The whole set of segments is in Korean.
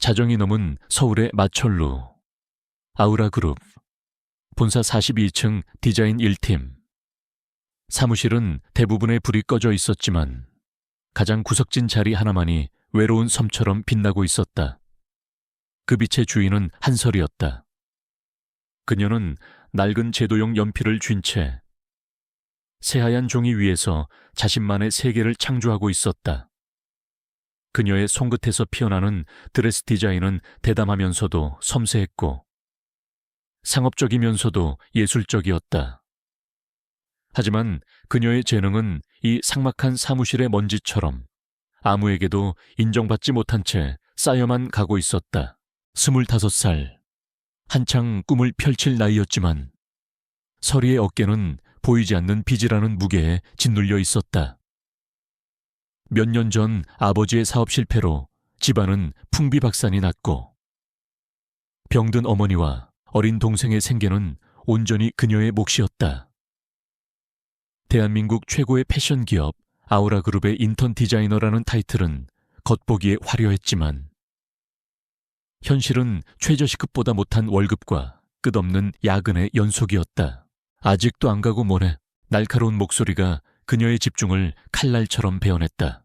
자정이 넘은 서울의 마철루, 아우라그룹, 본사 42층 디자인 1팀. 사무실은 대부분의 불이 꺼져 있었지만 가장 구석진 자리 하나만이 외로운 섬처럼 빛나고 있었다. 그 빛의 주인은 한설이었다. 그녀는 낡은 제도용 연필을 쥔 채 새하얀 종이 위에서 자신만의 세계를 창조하고 있었다. 그녀의 손끝에서 피어나는 드레스 디자인은 대담하면서도 섬세했고 상업적이면서도 예술적이었다. 하지만 그녀의 재능은 이 삭막한 사무실의 먼지처럼 아무에게도 인정받지 못한 채 쌓여만 가고 있었다. 25살, 한창 꿈을 펼칠 나이였지만 서리의 어깨는 보이지 않는 빚이라는 무게에 짓눌려 있었다. 몇 년 전 아버지의 사업 실패로 집안은 풍비박산이 났고 병든 어머니와 어린 동생의 생계는 온전히 그녀의 몫이었다. 대한민국 최고의 패션 기업 아우라그룹의 인턴 디자이너라는 타이틀은 겉보기에 화려했지만 현실은 최저시급보다 못한 월급과 끝없는 야근의 연속이었다. 아직도 안 가고 뭐래. 날카로운 목소리가 그녀의 집중을 칼날처럼 베어냈다.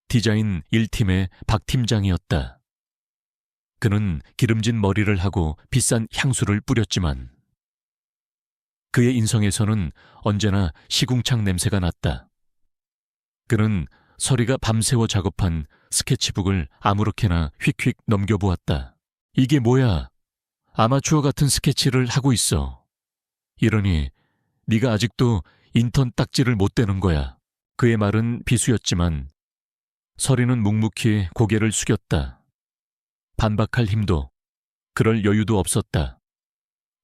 디자인 1팀의 박 팀장이었다. 그는 기름진 머리를 하고 비싼 향수를 뿌렸지만 그의 인성에서는 언제나 시궁창 냄새가 났다. 그는 서리가 밤새워 작업한 스케치북을 아무렇게나 휙휙 넘겨보았다. 이게 뭐야? 아마추어 같은 스케치를 하고 있어. 이러니 네가 아직도 인턴 딱지를 못 떼는 거야. 그의 말은 비수였지만 서리는 묵묵히 고개를 숙였다. 반박할 힘도 그럴 여유도 없었다.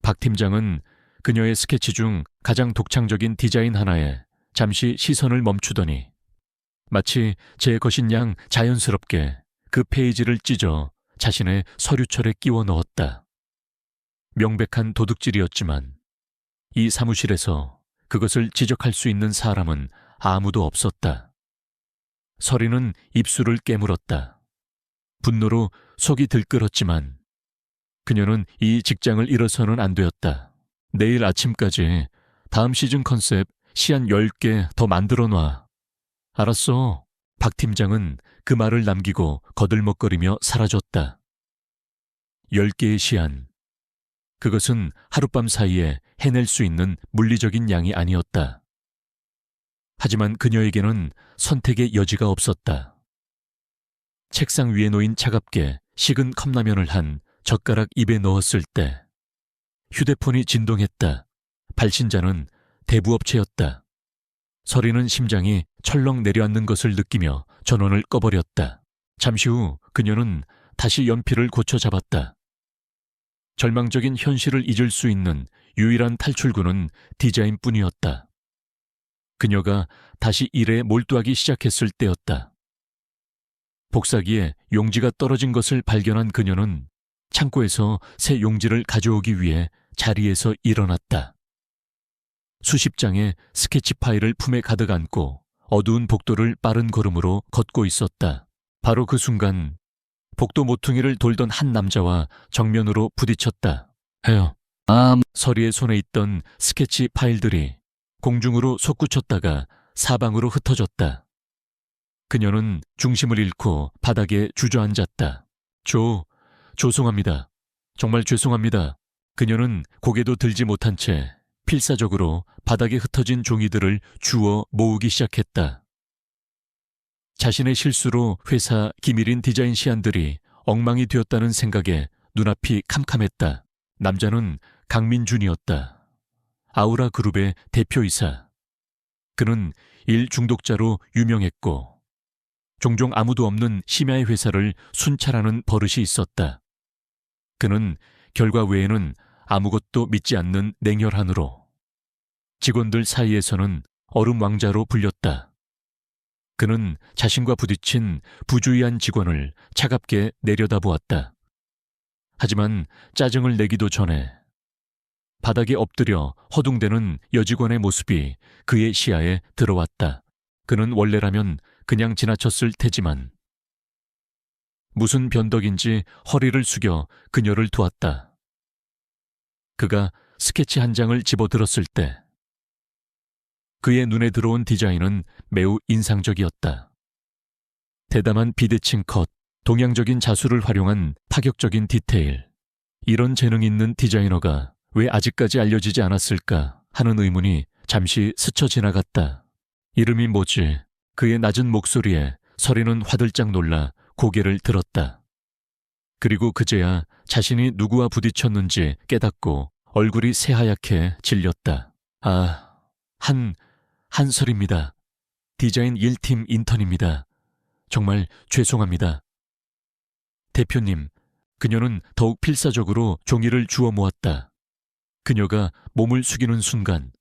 박 팀장은 그녀의 스케치 중 가장 독창적인 디자인 하나에 잠시 시선을 멈추더니 마치 제 것인 양 자연스럽게 그 페이지를 찢어 자신의 서류철에 끼워 넣었다. 명백한 도둑질이었지만 이 사무실에서 그것을 지적할 수 있는 사람은 아무도 없었다. 서리는 입술을 깨물었다. 분노로 속이 들끓었지만 그녀는 이 직장을 잃어서는 안 되었다. 내일 아침까지 다음 시즌 컨셉 시안 10개 더 만들어 놔. 알았어. 박 팀장은 그 말을 남기고 거들먹거리며 사라졌다. 10개의 시안. 그것은 하룻밤 사이에 해낼 수 있는 물리적인 양이 아니었다. 하지만 그녀에게는 선택의 여지가 없었다. 책상 위에 놓인 차갑게 식은 컵라면을 한 젓가락 입에 넣었을 때 휴대폰이 진동했다. 발신자는 대부업체였다. 서리는 심장이 철렁 내려앉는 것을 느끼며 전원을 꺼버렸다. 잠시 후 그녀는 다시 연필을 고쳐 잡았다. 절망적인 현실을 잊을 수 있는 유일한 탈출구는 디자인뿐이었다. 그녀가 다시 일에 몰두하기 시작했을 때였다. 복사기에 용지가 떨어진 것을 발견한 그녀는 창고에서 새 용지를 가져오기 위해 자리에서 일어났다. 수십 장의 스케치 파일을 품에 가득 안고 어두운 복도를 빠른 걸음으로 걷고 있었다. 바로 그 순간 복도 모퉁이를 돌던 한 남자와 정면으로 부딪혔다. 해요. 서리의 손에 있던 스케치 파일들이 공중으로 솟구쳤다가 사방으로 흩어졌다. 그녀는 중심을 잃고 바닥에 주저앉았다. 죄송합니다. 정말 죄송합니다. 그녀는 고개도 들지 못한 채 필사적으로 바닥에 흩어진 종이들을 주워 모으기 시작했다. 자신의 실수로 회사 기밀인 디자인 시안들이 엉망이 되었다는 생각에 눈앞이 캄캄했다. 남자는 강민준이었다. 아우라 그룹의 대표이사. 그는 일 중독자로 유명했고 종종 아무도 없는 심야의 회사를 순찰하는 버릇이 있었다. 그는 결과 외에는 아무것도 믿지 않는 냉혈한으로 직원들 사이에서는 얼음 왕자로 불렸다. 그는 자신과 부딪힌 부주의한 직원을 차갑게 내려다보았다. 하지만 짜증을 내기도 전에 바닥에 엎드려 허둥대는 여직원의 모습이 그의 시야에 들어왔다. 그는 원래라면 그냥 지나쳤을 테지만 무슨 변덕인지 허리를 숙여 그녀를 두었다. 그가 스케치 한 장을 집어들었을 때 그의 눈에 들어온 디자인은 매우 인상적이었다. 대담한 비대칭 컷, 동양적인 자수를 활용한 파격적인 디테일. 이런 재능 있는 디자이너가 왜 아직까지 알려지지 않았을까 하는 의문이 잠시 스쳐 지나갔다. 이름이 뭐지? 그의 낮은 목소리에 서리는 화들짝 놀라 고개를 들었다. 그리고 그제야 자신이 누구와 부딪혔는지 깨닫고 얼굴이 새하얗게 질렸다. 아, 한설입니다. 디자인 1팀 인턴입니다. 정말 죄송합니다. 대표님, 그녀는 더욱 필사적으로 종이를 주워 모았다. 그녀가 몸을 숙이는 순간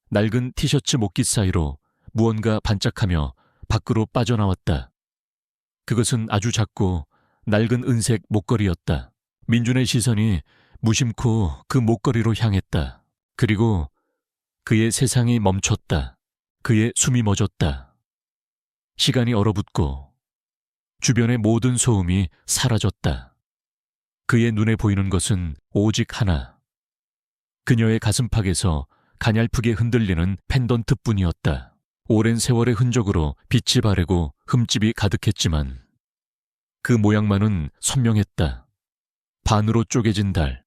낡은 티셔츠 목깃 사이로 무언가 반짝하며 밖으로 빠져나왔다. 그것은 아주 작고 낡은 은색 목걸이였다. 민준의 시선이 무심코 그 목걸이로 향했다. 그리고 그의 세상이 멈췄다. 그의 숨이 멎었다. 시간이 얼어붙고 주변의 모든 소음이 사라졌다. 그의 눈에 보이는 것은 오직 하나. 그녀의 가슴팍에서 가냘프게 흔들리는 펜던트뿐이었다. 오랜 세월의 흔적으로 빛이 바래고 흠집이 가득했지만 그 모양만은 선명했다. 반으로 쪼개진 달.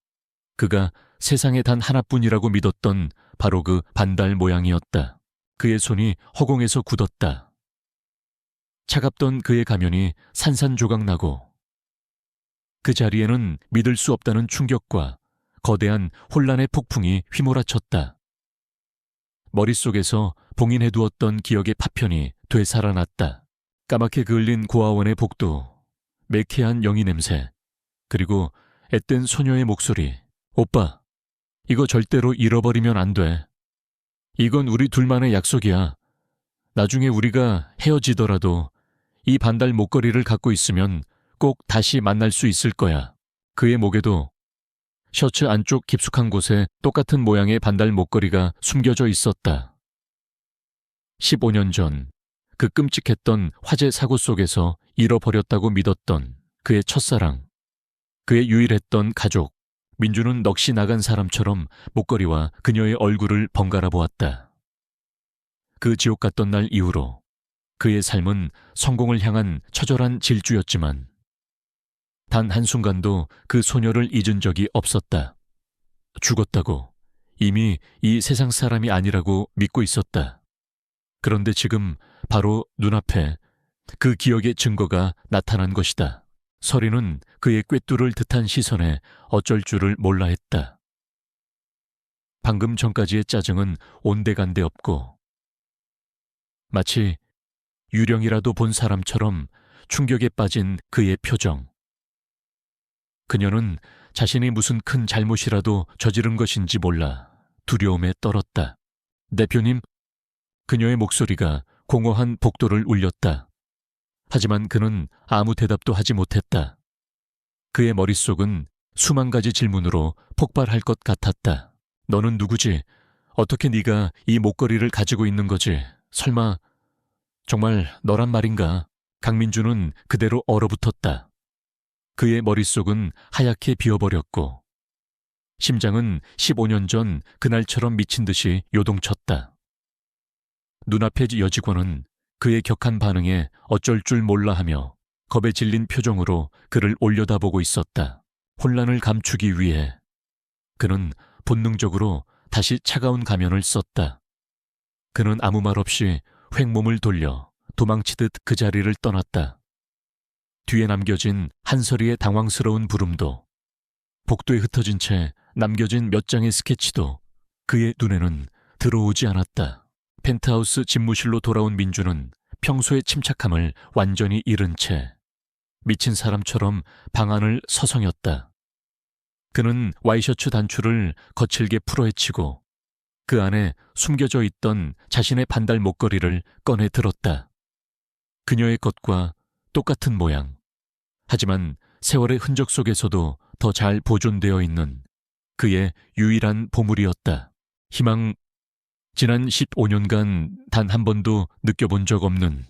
그가 세상에 단 하나뿐이라고 믿었던 바로 그 반달 모양이었다. 그의 손이 허공에서 굳었다. 차갑던 그의 가면이 산산조각나고 그 자리에는 믿을 수 없다는 충격과 거대한 혼란의 폭풍이 휘몰아쳤다. 머릿속에서 봉인해두었던 기억의 파편이 되살아났다. 까맣게 그을린 고아원의 복도, 매캐한 영희 냄새, 그리고 앳된 소녀의 목소리. 오빠, 이거 절대로 잃어버리면 안 돼. 이건 우리 둘만의 약속이야. 나중에 우리가 헤어지더라도 이 반달 목걸이를 갖고 있으면 꼭 다시 만날 수 있을 거야. 그의 목에도 셔츠 안쪽 깊숙한 곳에 똑같은 모양의 반달 목걸이가 숨겨져 있었다. 15년 전 그 끔찍했던 화재 사고 속에서 잃어버렸다고 믿었던 그의 첫사랑, 그의 유일했던 가족. 민주는 넋이 나간 사람처럼 목걸이와 그녀의 얼굴을 번갈아 보았다. 그 지옥 같던 날 이후로 그의 삶은 성공을 향한 처절한 질주였지만 단 한순간도 그 소녀를 잊은 적이 없었다. 죽었다고 이미 이 세상 사람이 아니라고 믿고 있었다. 그런데 지금 바로 눈앞에 그 기억의 증거가 나타난 것이다. 서리는 그의 꿰뚫을 듯한 시선에 어쩔 줄을 몰라 했다. 방금 전까지의 짜증은 온데간데 없고 마치 유령이라도 본 사람처럼 충격에 빠진 그의 표정. 그녀는 자신이 무슨 큰 잘못이라도 저지른 것인지 몰라 두려움에 떨었다. 대표님, 그녀의 목소리가 공허한 복도를 울렸다. 하지만 그는 아무 대답도 하지 못했다. 그의 머릿속은 수만 가지 질문으로 폭발할 것 같았다. 너는 누구지? 어떻게 네가 이 목걸이를 가지고 있는 거지? 설마 정말 너란 말인가? 강민주는 그대로 얼어붙었다. 그의 머릿속은 하얗게 비어버렸고 심장은 15년 전 그날처럼 미친 듯이 요동쳤다. 눈앞의 여직원은 그의 격한 반응에 어쩔 줄 몰라 하며 겁에 질린 표정으로 그를 올려다보고 있었다. 혼란을 감추기 위해 그는 본능적으로 다시 차가운 가면을 썼다. 그는 아무 말 없이 횡몸을 돌려 도망치듯 그 자리를 떠났다. 뒤에 남겨진 한서리의 당황스러운 부름도, 복도에 흩어진 채 남겨진 몇 장의 스케치도 그의 눈에는 들어오지 않았다. 펜트하우스 집무실로 돌아온 민주는 평소의 침착함을 완전히 잃은 채 미친 사람처럼 방 안을 서성였다. 그는 와이셔츠 단추를 거칠게 풀어헤치고 그 안에 숨겨져 있던 자신의 반달 목걸이를 꺼내 들었다. 그녀의 것과 똑같은 모양. 하지만 세월의 흔적 속에서도 더 잘 보존되어 있는 그의 유일한 보물이었다. 희망, 지난 15년간 단 한 번도 느껴본 적 없는,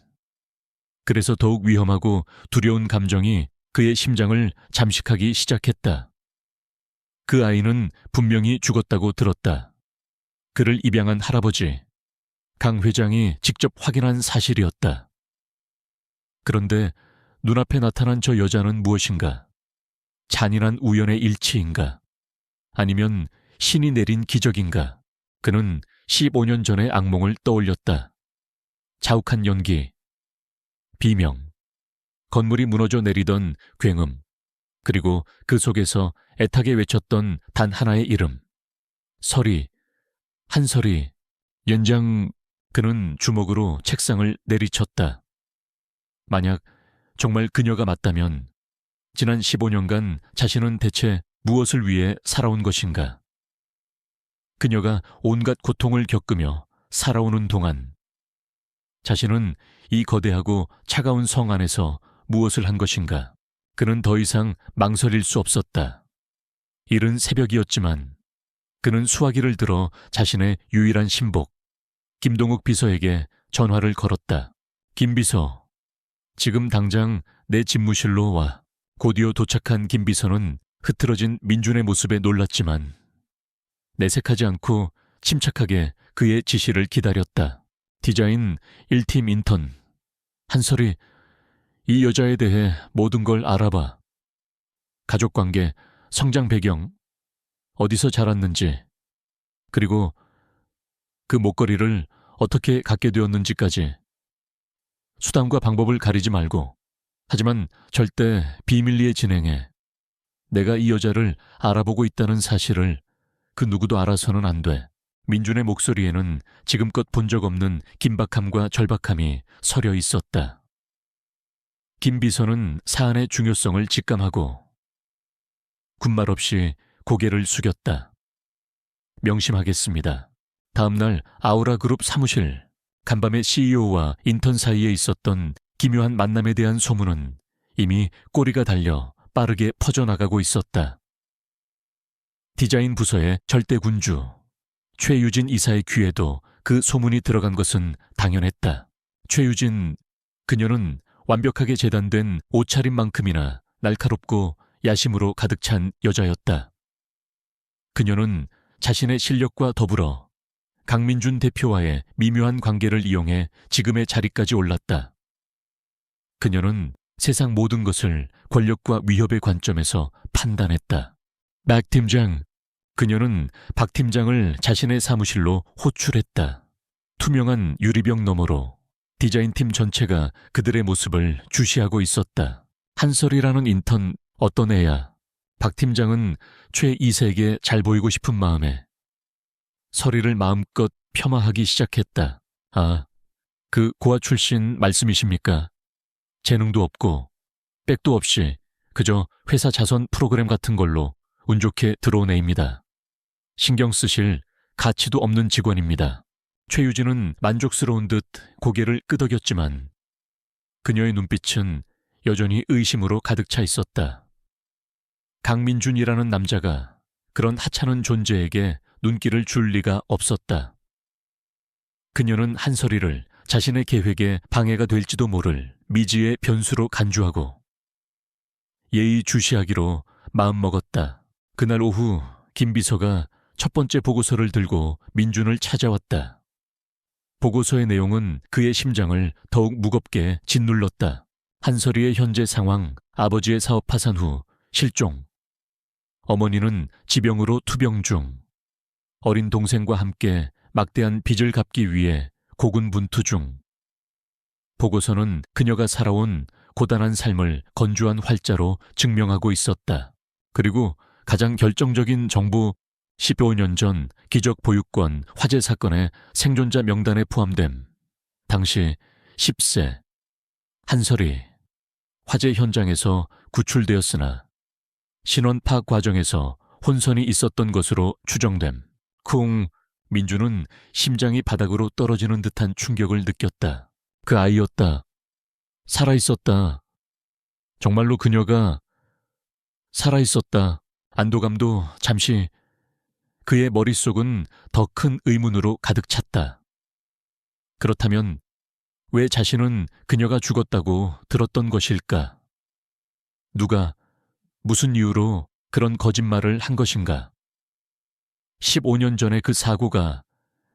그래서 더욱 위험하고 두려운 감정이 그의 심장을 잠식하기 시작했다. 그 아이는 분명히 죽었다고 들었다. 그를 입양한 할아버지, 강 회장이 직접 확인한 사실이었다. 그런데 눈앞에 나타난 저 여자는 무엇인가? 잔인한 우연의 일치인가? 아니면 신이 내린 기적인가? 그는 15년 전의 악몽을 떠올렸다. 자욱한 연기, 비명, 건물이 무너져 내리던 굉음, 그리고 그 속에서 애타게 외쳤던 단 하나의 이름. 서리, 한서리, 연장. 그는 주먹으로 책상을 내리쳤다. 만약 정말 그녀가 맞다면 지난 15년간 자신은 대체 무엇을 위해 살아온 것인가? 그녀가 온갖 고통을 겪으며 살아오는 동안 자신은 이 거대하고 차가운 성 안에서 무엇을 한 것인가? 그는 더 이상 망설일 수 없었다. 이른 새벽이었지만 그는 수화기를 들어 자신의 유일한 신복, 김동욱 비서에게 전화를 걸었다. 김 비서, 지금 당장 내 집무실로 와. 곧이어 도착한 김 비서는 흐트러진 민준의 모습에 놀랐지만 내색하지 않고 침착하게 그의 지시를 기다렸다. 디자인 1팀 인턴, 한설이, 이 여자에 대해 모든 걸 알아봐. 가족관계, 성장 배경, 어디서 자랐는지, 그리고 그 목걸이를 어떻게 갖게 되었는지까지. 수단과 방법을 가리지 말고, 하지만 절대 비밀리에 진행해. 내가 이 여자를 알아보고 있다는 사실을 그 누구도 알아서는 안 돼. 민준의 목소리에는 지금껏 본 적 없는 긴박함과 절박함이 서려 있었다. 김 비서는 사안의 중요성을 직감하고 군말 없이 고개를 숙였다. 명심하겠습니다. 다음날 아우라그룹 사무실, 간밤에 CEO와 인턴 사이에 있었던 기묘한 만남에 대한 소문은 이미 꼬리가 달려 빠르게 퍼져나가고 있었다. 디자인 부서의 절대 군주, 최유진 이사의 귀에도 그 소문이 들어간 것은 당연했다. 최유진, 그녀는 완벽하게 재단된 옷차림만큼이나 날카롭고 야심으로 가득 찬 여자였다. 그녀는 자신의 실력과 더불어 강민준 대표와의 미묘한 관계를 이용해 지금의 자리까지 올랐다. 그녀는 세상 모든 것을 권력과 위협의 관점에서 판단했다. 박 팀장, 그녀는 박 팀장을 자신의 사무실로 호출했다. 투명한 유리병 너머로 디자인팀 전체가 그들의 모습을 주시하고 있었다. 한설이라는 인턴, 어떤 애야. 박 팀장은 최 이세에게 잘 보이고 싶은 마음에 설이를 마음껏 폄하하기 시작했다. 아, 그 고아 출신 말씀이십니까? 재능도 없고 백도 없이 그저 회사 자선 프로그램 같은 걸로 운 좋게 들어온 애입니다. 신경 쓰실 가치도 없는 직원입니다. 최유진은 만족스러운 듯 고개를 끄덕였지만 그녀의 눈빛은 여전히 의심으로 가득 차 있었다. 강민준이라는 남자가 그런 하찮은 존재에게 눈길을 줄 리가 없었다. 그녀는 한설이를 자신의 계획에 방해가 될지도 모를 미지의 변수로 간주하고 예의주시하기로 마음먹었다. 그날 오후 김 비서가 첫 번째 보고서를 들고 민준을 찾아왔다. 보고서의 내용은 그의 심장을 더욱 무겁게 짓눌렀다. 한설이의 현재 상황, 아버지의 사업 파산 후 실종, 어머니는 지병으로 투병 중, 어린 동생과 함께 막대한 빚을 갚기 위해 고군분투 중. 보고서는 그녀가 살아온 고단한 삶을 건조한 활자로 증명하고 있었다. 그리고 가장 결정적인 정보, 15년 전 기적 보육권 화재 사건의 생존자 명단에 포함됨. 당시 10세 한설이 화재 현장에서 구출되었으나 신원 파악 과정에서 혼선이 있었던 것으로 추정됨. 쿵, 민주는 심장이 바닥으로 떨어지는 듯한 충격을 느꼈다. 그 아이였다. 살아있었다. 정말로 그녀가 살아있었다. 안도감도 잠시. 그의 머릿속은 더 큰 의문으로 가득 찼다. 그렇다면 왜 자신은 그녀가 죽었다고 들었던 것일까? 누가, 무슨 이유로 그런 거짓말을 한 것인가? 15년 전의 그 사고가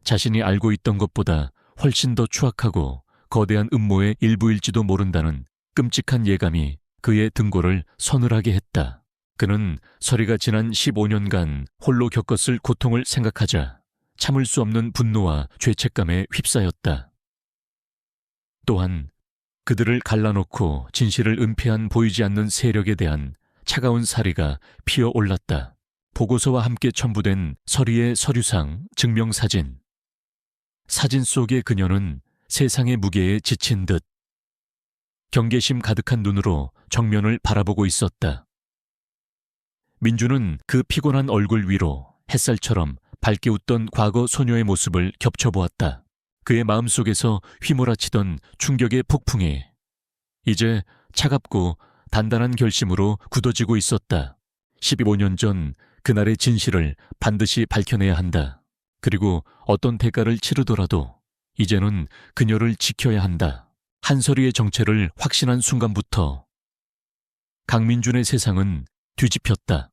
자신이 알고 있던 것보다 훨씬 더 추악하고 거대한 음모의 일부일지도 모른다는 끔찍한 예감이 그의 등골을 서늘하게 했다. 그는 서리가 지난 15년간 홀로 겪었을 고통을 생각하자 참을 수 없는 분노와 죄책감에 휩싸였다. 또한 그들을 갈라놓고 진실을 은폐한 보이지 않는 세력에 대한 차가운 사리가 피어올랐다. 보고서와 함께 첨부된 서리의 서류상 증명사진. 사진 속의 그녀는 세상의 무게에 지친 듯 경계심 가득한 눈으로 정면을 바라보고 있었다. 민주는 그 피곤한 얼굴 위로 햇살처럼 밝게 웃던 과거 소녀의 모습을 겹쳐보았다. 그의 마음속에서 휘몰아치던 충격의 폭풍이 이제 차갑고 단단한 결심으로 굳어지고 있었다. 15년 전 그날의 진실을 반드시 밝혀내야 한다. 그리고 어떤 대가를 치르더라도 이제는 그녀를 지켜야 한다. 한서리의 정체를 확신한 순간부터 강민준의 세상은 뒤집혔다.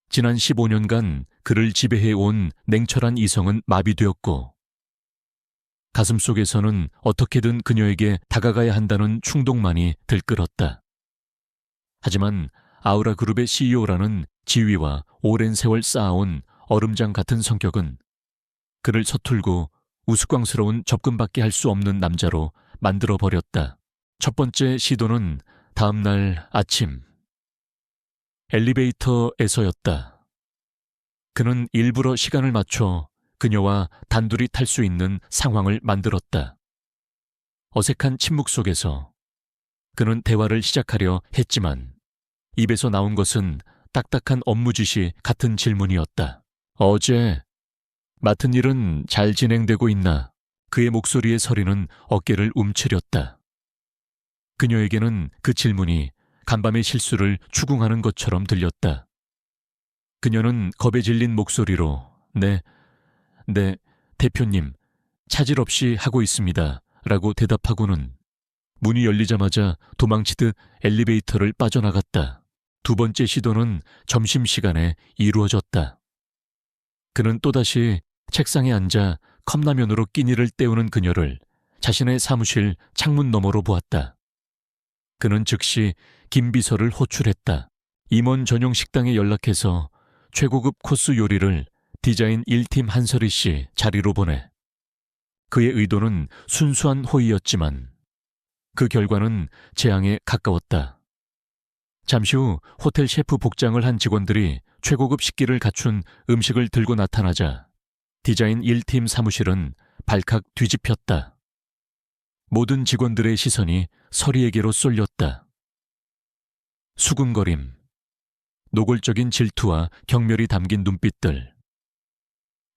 지난 15년간 그를 지배해온 냉철한 이성은 마비되었고 가슴속에서는 어떻게든 그녀에게 다가가야 한다는 충동만이 들끓었다. 하지만 아우라 그룹의 CEO라는 지위와 오랜 세월 쌓아온 얼음장 같은 성격은 그를 서툴고 우스꽝스러운 접근밖에 할 수 없는 남자로 만들어버렸다. 첫 번째 시도는 다음 날 아침 엘리베이터에서였다. 그는 일부러 시간을 맞춰 그녀와 단둘이 탈 수 있는 상황을 만들었다. 어색한 침묵 속에서 그는 대화를 시작하려 했지만 입에서 나온 것은 딱딱한 업무 지시 같은 질문이었다. 어제 맡은 일은 잘 진행되고 있나? 그의 목소리의 서리는 어깨를 움츠렸다. 그녀에게는 그 질문이 간밤의 실수를 추궁하는 것처럼 들렸다. 그녀는 겁에 질린 목소리로 네, 대표님, 차질 없이 하고 있습니다. 라고 대답하고는 문이 열리자마자 도망치듯 엘리베이터를 빠져나갔다. 두 번째 시도는 점심시간에 이루어졌다. 그는 또다시 책상에 앉아 컵라면으로 끼니를 때우는 그녀를 자신의 사무실 창문 너머로 보았다. 그는 즉시 김 비서를 호출했다. 임원 전용 식당에 연락해서 최고급 코스 요리를 디자인 1팀 한설이 씨 자리로 보내. 그의 의도는 순수한 호의였지만 그 결과는 재앙에 가까웠다. 잠시 후 호텔 셰프 복장을 한 직원들이 최고급 식기를 갖춘 음식을 들고 나타나자 디자인 1팀 사무실은 발칵 뒤집혔다. 모든 직원들의 시선이 서리에게로 쏠렸다. 수군거림, 노골적인 질투와 경멸이 담긴 눈빛들.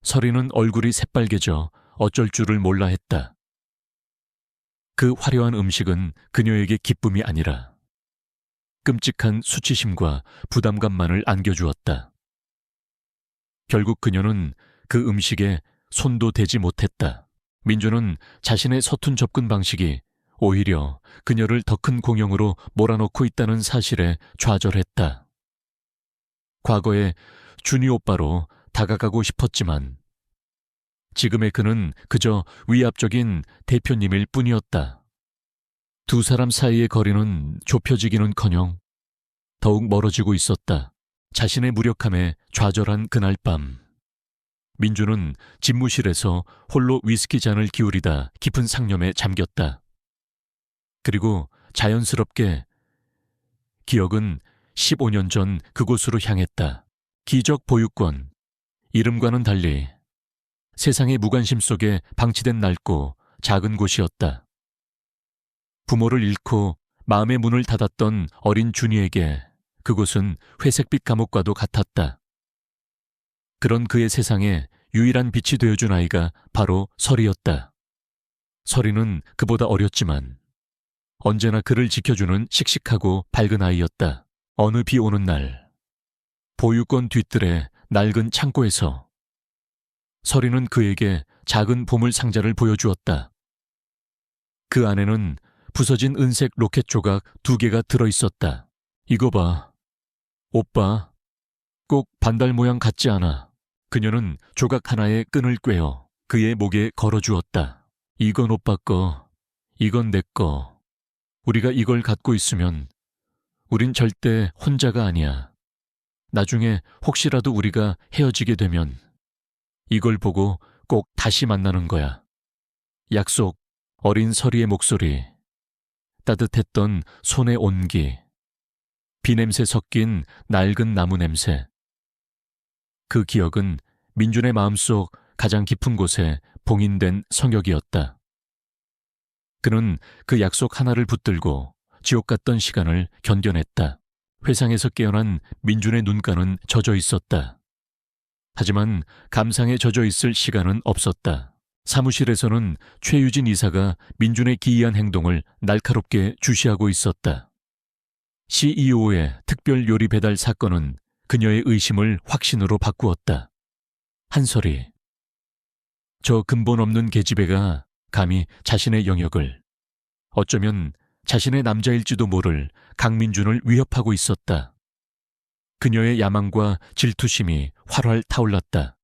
서리는 얼굴이 새빨개져 어쩔 줄을 몰라 했다. 그 화려한 음식은 그녀에게 기쁨이 아니라 끔찍한 수치심과 부담감만을 안겨주었다. 결국 그녀는 그 음식에 손도 대지 못했다. 민주는 자신의 서툰 접근 방식이 오히려 그녀를 더 큰 공영으로 몰아넣고 있다는 사실에 좌절했다. 과거에 준이 오빠로 다가가고 싶었지만 지금의 그는 그저 위압적인 대표님일 뿐이었다. 두 사람 사이의 거리는 좁혀지기는커녕 더욱 멀어지고 있었다. 자신의 무력함에 좌절한 그날 밤 민주는 집무실에서 홀로 위스키 잔을 기울이다 깊은 상념에 잠겼다. 그리고 자연스럽게 기억은 15년 전 그곳으로 향했다. 기적 보유권, 이름과는 달리 세상의 무관심 속에 방치된 낡고 작은 곳이었다. 부모를 잃고 마음의 문을 닫았던 어린 준이에게 그곳은 회색빛 감옥과도 같았다. 그런 그의 세상에 유일한 빛이 되어준 아이가 바로 설이었다. 설이는 그보다 어렸지만 언제나 그를 지켜주는 씩씩하고 밝은 아이였다. 어느 비 오는 날 보유권 뒤뜰의 낡은 창고에서 설이는 그에게 작은 보물 상자를 보여주었다. 그 안에는 부서진 은색 로켓 조각 2개가 들어있었다. 이거 봐. 오빠, 꼭 반달 모양 같지 않아? 그녀는 조각 하나의 끈을 꿰어 그의 목에 걸어주었다. 이건 오빠 거, 이건 내 거. 우리가 이걸 갖고 있으면 우린 절대 혼자가 아니야. 나중에 혹시라도 우리가 헤어지게 되면 이걸 보고 꼭 다시 만나는 거야. 약속, 어린 서리의 목소리, 따뜻했던 손의 온기, 비냄새 섞인 낡은 나무 냄새. 그 기억은 민준의 마음속 가장 깊은 곳에 봉인된 성역이었다. 그는 그 약속 하나를 붙들고 지옥 같던 시간을 견뎌냈다. 회상에서 깨어난 민준의 눈가는 젖어 있었다. 하지만 감상에 젖어 있을 시간은 없었다. 사무실에서는 최유진 이사가 민준의 기이한 행동을 날카롭게 주시하고 있었다. CEO의 특별 요리 배달 사건은 그녀의 의심을 확신으로 바꾸었다. 한설이, 저 근본 없는 계집애가 감히 자신의 영역을, 어쩌면 자신의 남자일지도 모를 강민준을 위협하고 있었다. 그녀의 야망과 질투심이 활활 타올랐다.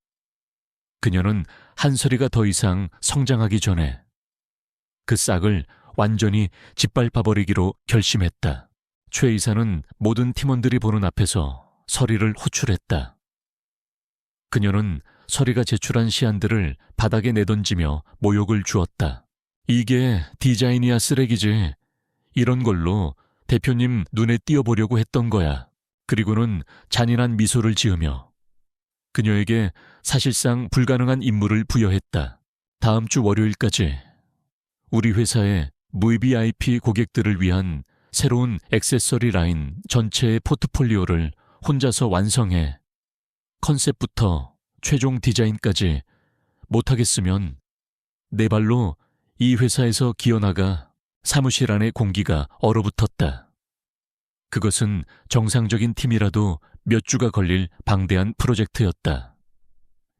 그녀는 한설이가 더 이상 성장하기 전에 그 싹을 완전히 짓밟아버리기로 결심했다. 최 이사는 모든 팀원들이 보는 앞에서 설이를 호출했다. 그녀는 설이가 제출한 시안들을 바닥에 내던지며 모욕을 주었다. 이게 디자인이야 쓰레기지. 이런 걸로 대표님 눈에 띄어보려고 했던 거야. 그리고는 잔인한 미소를 지으며 그녀에게 사실상 불가능한 임무를 부여했다. 다음 주 월요일까지 우리 회사의 VVIP 고객들을 위한 새로운 액세서리 라인 전체의 포트폴리오를 혼자서 완성해. 컨셉부터 최종 디자인까지 못하겠으면 내 발로 이 회사에서 기어나가. 사무실 안의 공기가 얼어붙었다. 그것은 정상적인 팀이라도 몇 주가 걸릴 방대한 프로젝트였다.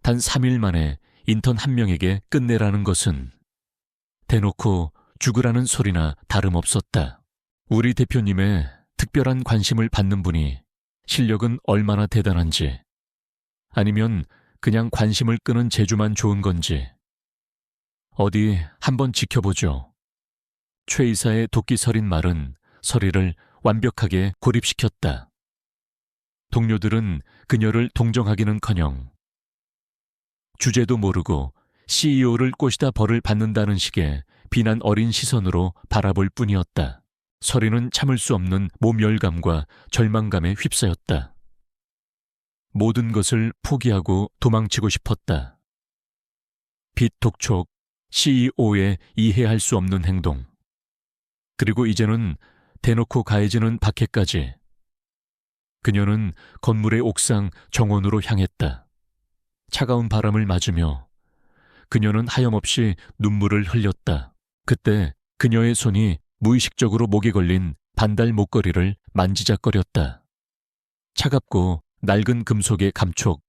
단 3일 만에 인턴 한 명에게 끝내라는 것은 대놓고 죽으라는 소리나 다름없었다. 우리 대표님의 특별한 관심을 받는 분이 실력은 얼마나 대단한지, 아니면 그냥 관심을 끄는 재주만 좋은 건지 어디 한번 지켜보죠. 최 이사의 도끼 서린 말은 설이를 완벽하게 고립시켰다. 동료들은 그녀를 동정하기는커녕 주제도 모르고 CEO를 꼬시다 벌을 받는다는 식의 비난 어린 시선으로 바라볼 뿐이었다. 설이는 참을 수 없는 모멸감과 절망감에 휩싸였다. 모든 것을 포기하고 도망치고 싶었다. 빚 독촉, CEO의 이해할 수 없는 행동, 그리고 이제는 대놓고 가해지는 박해까지. 그녀는 건물의 옥상 정원으로 향했다. 차가운 바람을 맞으며 그녀는 하염없이 눈물을 흘렸다. 그때 그녀의 손이 무의식적으로 목에 걸린 반달 목걸이를 만지작거렸다. 차갑고 낡은 금속의 감촉,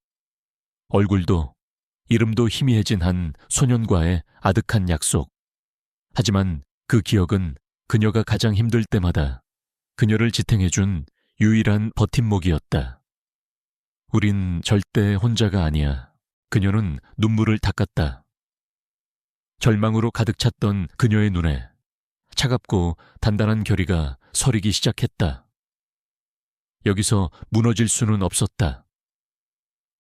얼굴도 이름도 희미해진 한 소년과의 아득한 약속. 하지만 그 기억은 그녀가 가장 힘들 때마다 그녀를 지탱해준 유일한 버팀목이었다. 우린 절대 혼자가 아니야. 그녀는 눈물을 닦았다. 절망으로 가득 찼던 그녀의 눈에 차갑고 단단한 결의가 서리기 시작했다. 여기서 무너질 수는 없었다.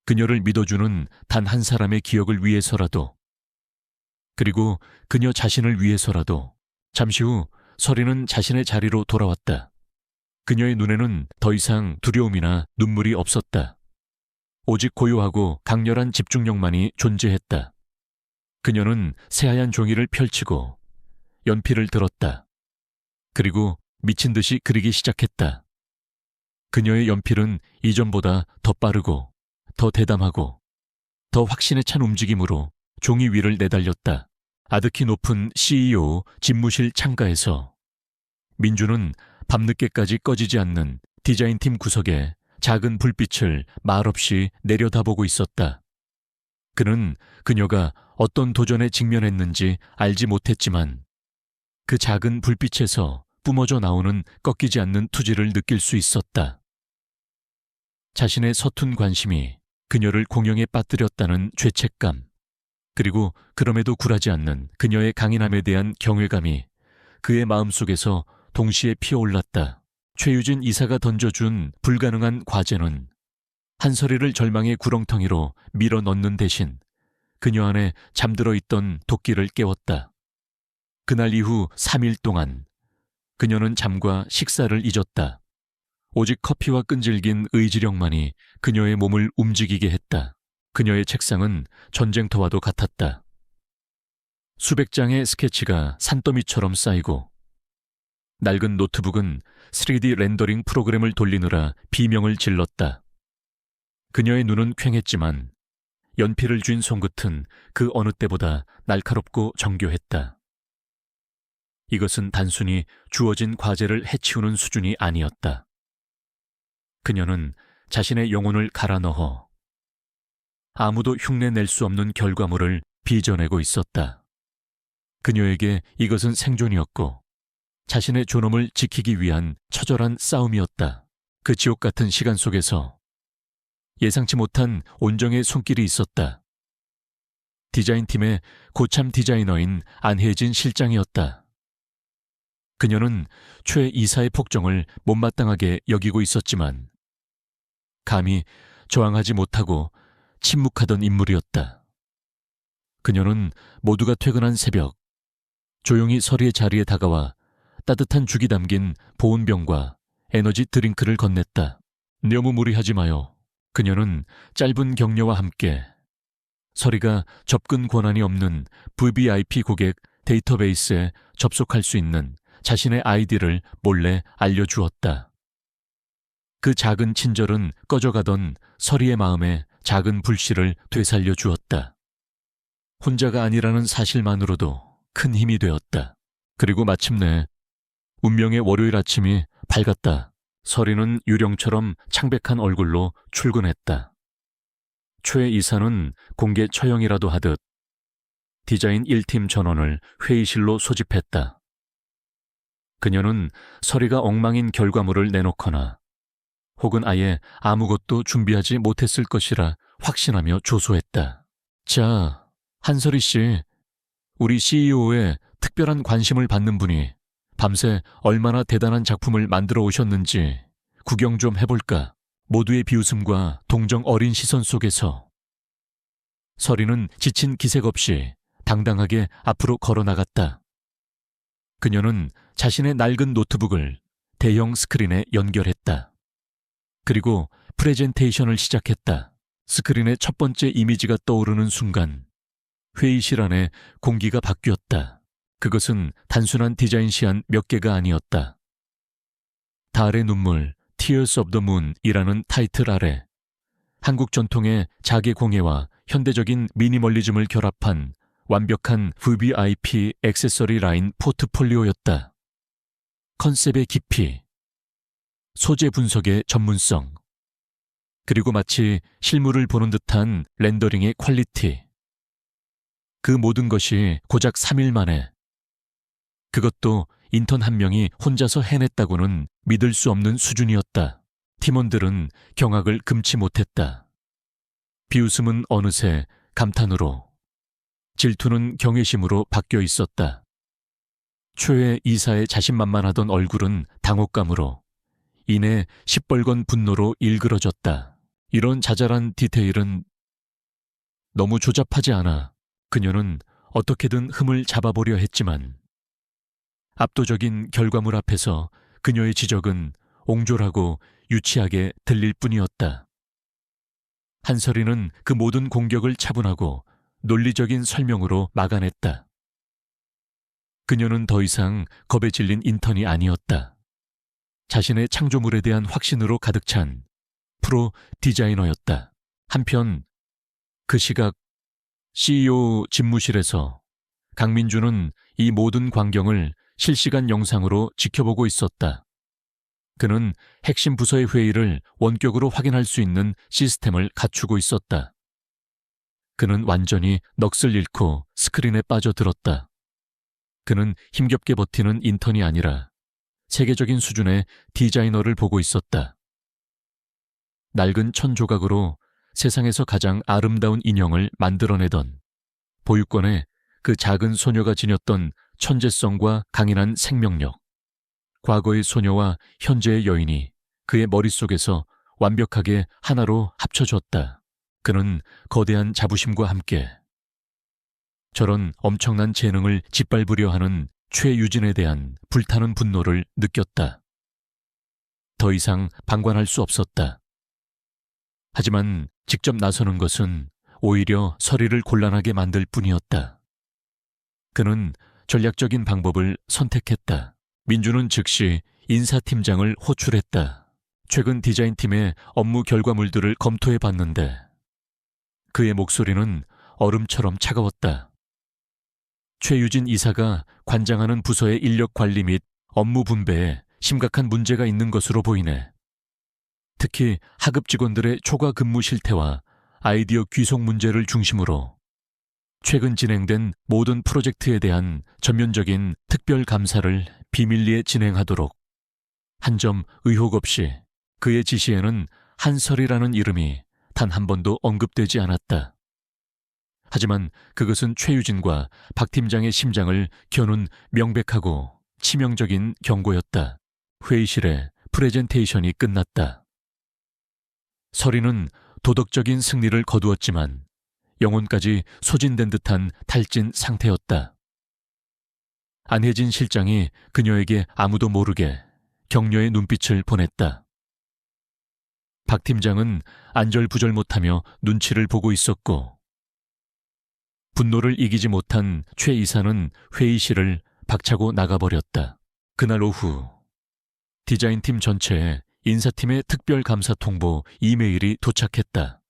그녀를 믿어주는 단 한 사람의 기억을 위해서라도, 그리고 그녀 자신을 위해서라도. 잠시 후 설이는 자신의 자리로 돌아왔다. 그녀의 눈에는 더 이상 두려움이나 눈물이 없었다. 오직 고요하고 강렬한 집중력만이 존재했다. 그녀는 새하얀 종이를 펼치고 연필을 들었다. 그리고 미친 듯이 그리기 시작했다. 그녀의 연필은 이전보다 더 빠르고 더 대담하고 더 확신에 찬 움직임으로 종이 위를 내달렸다. 아득히 높은 CEO 집무실 창가에서 민주는 밤늦게까지 꺼지지 않는 디자인팀 구석에 작은 불빛을 말없이 내려다보고 있었다. 그는 그녀가 어떤 도전에 직면했는지 알지 못했지만 그 작은 불빛에서 뿜어져 나오는 꺾이지 않는 투지를 느낄 수 있었다. 자신의 서툰 관심이 그녀를 공영에 빠뜨렸다는 죄책감, 그리고 그럼에도 굴하지 않는 그녀의 강인함에 대한 경외감이 그의 마음속에서 동시에 피어올랐다. 최유진 이사가 던져준 불가능한 과제는 한설이를 절망의 구렁텅이로 밀어넣는 대신 그녀 안에 잠들어 있던 도끼를 깨웠다. 그날 이후 3일 동안 그녀는 잠과 식사를 잊었다. 오직 커피와 끈질긴 의지력만이 그녀의 몸을 움직이게 했다. 그녀의 책상은 전쟁터와도 같았다. 수백 장의 스케치가 산더미처럼 쌓이고 낡은 노트북은 3D 렌더링 프로그램을 돌리느라 비명을 질렀다. 그녀의 눈은 퀭했지만 연필을 쥔 손끝은 그 어느 때보다 날카롭고 정교했다. 이것은 단순히 주어진 과제를 해치우는 수준이 아니었다. 그녀는 자신의 영혼을 갈아 넣어 아무도 흉내낼 수 없는 결과물을 빚어내고 있었다. 그녀에게 이것은 생존이었고 자신의 존엄을 지키기 위한 처절한 싸움이었다. 그 지옥 같은 시간 속에서 예상치 못한 온정의 손길이 있었다. 디자인팀의 고참 디자이너인 안혜진 실장이었다. 그녀는 최 이사의 폭정을 못마땅하게 여기고 있었지만 감히 저항하지 못하고 침묵하던 인물이었다. 그녀는 모두가 퇴근한 새벽 조용히 서리의 자리에 다가와 따뜻한 죽이 담긴 보온병과 에너지 드링크를 건넸다. 너무 무리하지 마요. 그녀는 짧은 격려와 함께 서리가 접근 권한이 없는 VVIP 고객 데이터베이스에 접속할 수 있는 자신의 아이디를 몰래 알려주었다. 그 작은 친절은 꺼져가던 서리의 마음에 작은 불씨를 되살려 주었다. 혼자가 아니라는 사실만으로도 큰 힘이 되었다. 그리고 마침내 운명의 월요일 아침이 밝았다. 서리는 유령처럼 창백한 얼굴로 출근했다. 최 이사는 공개 처형이라도 하듯 디자인 1팀 전원을 회의실로 소집했다. 그녀는 서리가 엉망인 결과물을 내놓거나 혹은 아예 아무것도 준비하지 못했을 것이라 확신하며 조소했다. 자, 한서리 씨, 우리 CEO의 특별한 관심을 받는 분이 밤새 얼마나 대단한 작품을 만들어 오셨는지 구경 좀 해볼까? 모두의 비웃음과 동정 어린 시선 속에서 서리는 지친 기색 없이 당당하게 앞으로 걸어 나갔다. 그녀는 자신의 낡은 노트북을 대형 스크린에 연결했다. 그리고 프레젠테이션을 시작했다. 스크린의 첫 번째 이미지가 떠오르는 순간 회의실 안에 공기가 바뀌었다. 그것은 단순한 디자인 시안 몇 개가 아니었다. 달의 눈물, Tears of the Moon이라는 타이틀 아래 한국 전통의 자개 공예와 현대적인 미니멀리즘을 결합한 완벽한 VVIP 액세서리 라인 포트폴리오였다. 컨셉의 깊이, 소재 분석의 전문성, 그리고 마치 실물을 보는 듯한 렌더링의 퀄리티. 그 모든 것이 고작 3일 만에, 그것도 인턴 한 명이 혼자서 해냈다고는 믿을 수 없는 수준이었다. 팀원들은 경악을 금치 못했다. 비웃음은 어느새 감탄으로, 질투는 경외심으로 바뀌어 있었다. 최 이사의 자신만만하던 얼굴은 당혹감으로, 이내 시뻘건 분노로 일그러졌다. 이런 자잘한 디테일은 너무 조잡하지 않아. 그녀는 어떻게든 흠을 잡아보려 했지만 압도적인 결과물 앞에서 그녀의 지적은 옹졸하고 유치하게 들릴 뿐이었다. 한설이는 그 모든 공격을 차분하고 논리적인 설명으로 막아냈다. 그녀는 더 이상 겁에 질린 인턴이 아니었다. 자신의 창조물에 대한 확신으로 가득 찬 프로 디자이너였다. 한편 그 시각 CEO 집무실에서 강민주는 이 모든 광경을 실시간 영상으로 지켜보고 있었다. 그는 핵심 부서의 회의를 원격으로 확인할 수 있는 시스템을 갖추고 있었다. 그는 완전히 넋을 잃고 스크린에 빠져들었다. 그는 힘겹게 버티는 인턴이 아니라 세계적인 수준의 디자이너를 보고 있었다. 낡은 천 조각으로 세상에서 가장 아름다운 인형을 만들어내던 보육권에 그 작은 소녀가 지녔던 천재성과 강인한 생명력, 과거의 소녀와 현재의 여인이 그의 머릿속에서 완벽하게 하나로 합쳐졌다. 그는 거대한 자부심과 함께 저런 엄청난 재능을 짓밟으려 하는 최유진에 대한 불타는 분노를 느꼈다. 더 이상 방관할 수 없었다. 하지만 직접 나서는 것은 오히려 서리를 곤란하게 만들 뿐이었다. 그는 전략적인 방법을 선택했다. 민주는 즉시 인사팀장을 호출했다. 최근 디자인팀의 업무 결과물들을 검토해 봤는데 그의 목소리는 얼음처럼 차가웠다. 최유진 이사가 관장하는 부서의 인력 관리 및 업무 분배에 심각한 문제가 있는 것으로 보이네. 특히 하급 직원들의 초과 근무 실태와 아이디어 귀속 문제를 중심으로 최근 진행된 모든 프로젝트에 대한 전면적인 특별 감사를 비밀리에 진행하도록. 한 점 의혹 없이 그의 지시에는 한설이라는 이름이 단 한 번도 언급되지 않았다. 하지만 그것은 최유진과 박 팀장의 심장을 겨눈 명백하고 치명적인 경고였다. 회의실에 프레젠테이션이 끝났다. 설이는 도덕적인 승리를 거두었지만 영혼까지 소진된 듯한 탈진 상태였다. 안혜진 실장이 그녀에게 아무도 모르게 격려의 눈빛을 보냈다. 박 팀장은 안절부절 못하며 눈치를 보고 있었고 분노를 이기지 못한 최 이사는 회의실을 박차고 나가버렸다. 그날 오후 디자인팀 전체에 인사팀의 특별감사 통보 이메일이 도착했다.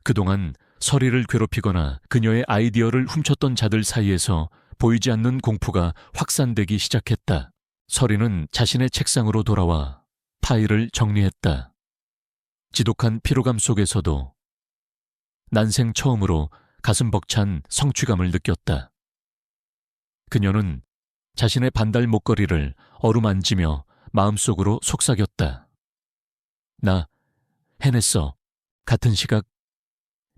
그동안 설이를 괴롭히거나 그녀의 아이디어를 훔쳤던 자들 사이에서 보이지 않는 공포가 확산되기 시작했다. 설이는 자신의 책상으로 돌아와 파일을 정리했다. 지독한 피로감 속에서도 난생 처음으로 가슴 벅찬 성취감을 느꼈다. 그녀는 자신의 반달 목걸이를 어루만지며 마음속으로 속삭였다. 나 해냈어. 같은 시각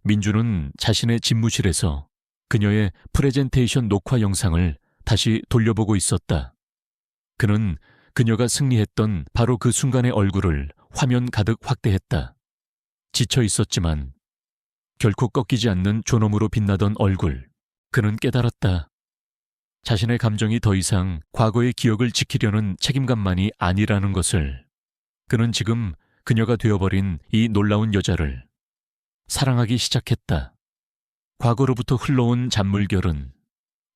민주는 자신의 집무실에서 그녀의 프레젠테이션 녹화 영상을 다시 돌려보고 있었다. 그는 그녀가 승리했던 바로 그 순간의 얼굴을 화면 가득 확대했다. 지쳐 있었지만 결코 꺾이지 않는 존엄으로 빛나던 얼굴. 그는 깨달았다. 자신의 감정이 더 이상 과거의 기억을 지키려는 책임감만이 아니라는 것을. 그는 지금 그녀가 되어버린 이 놀라운 여자를 사랑하기 시작했다. 과거로부터 흘러온 잔물결은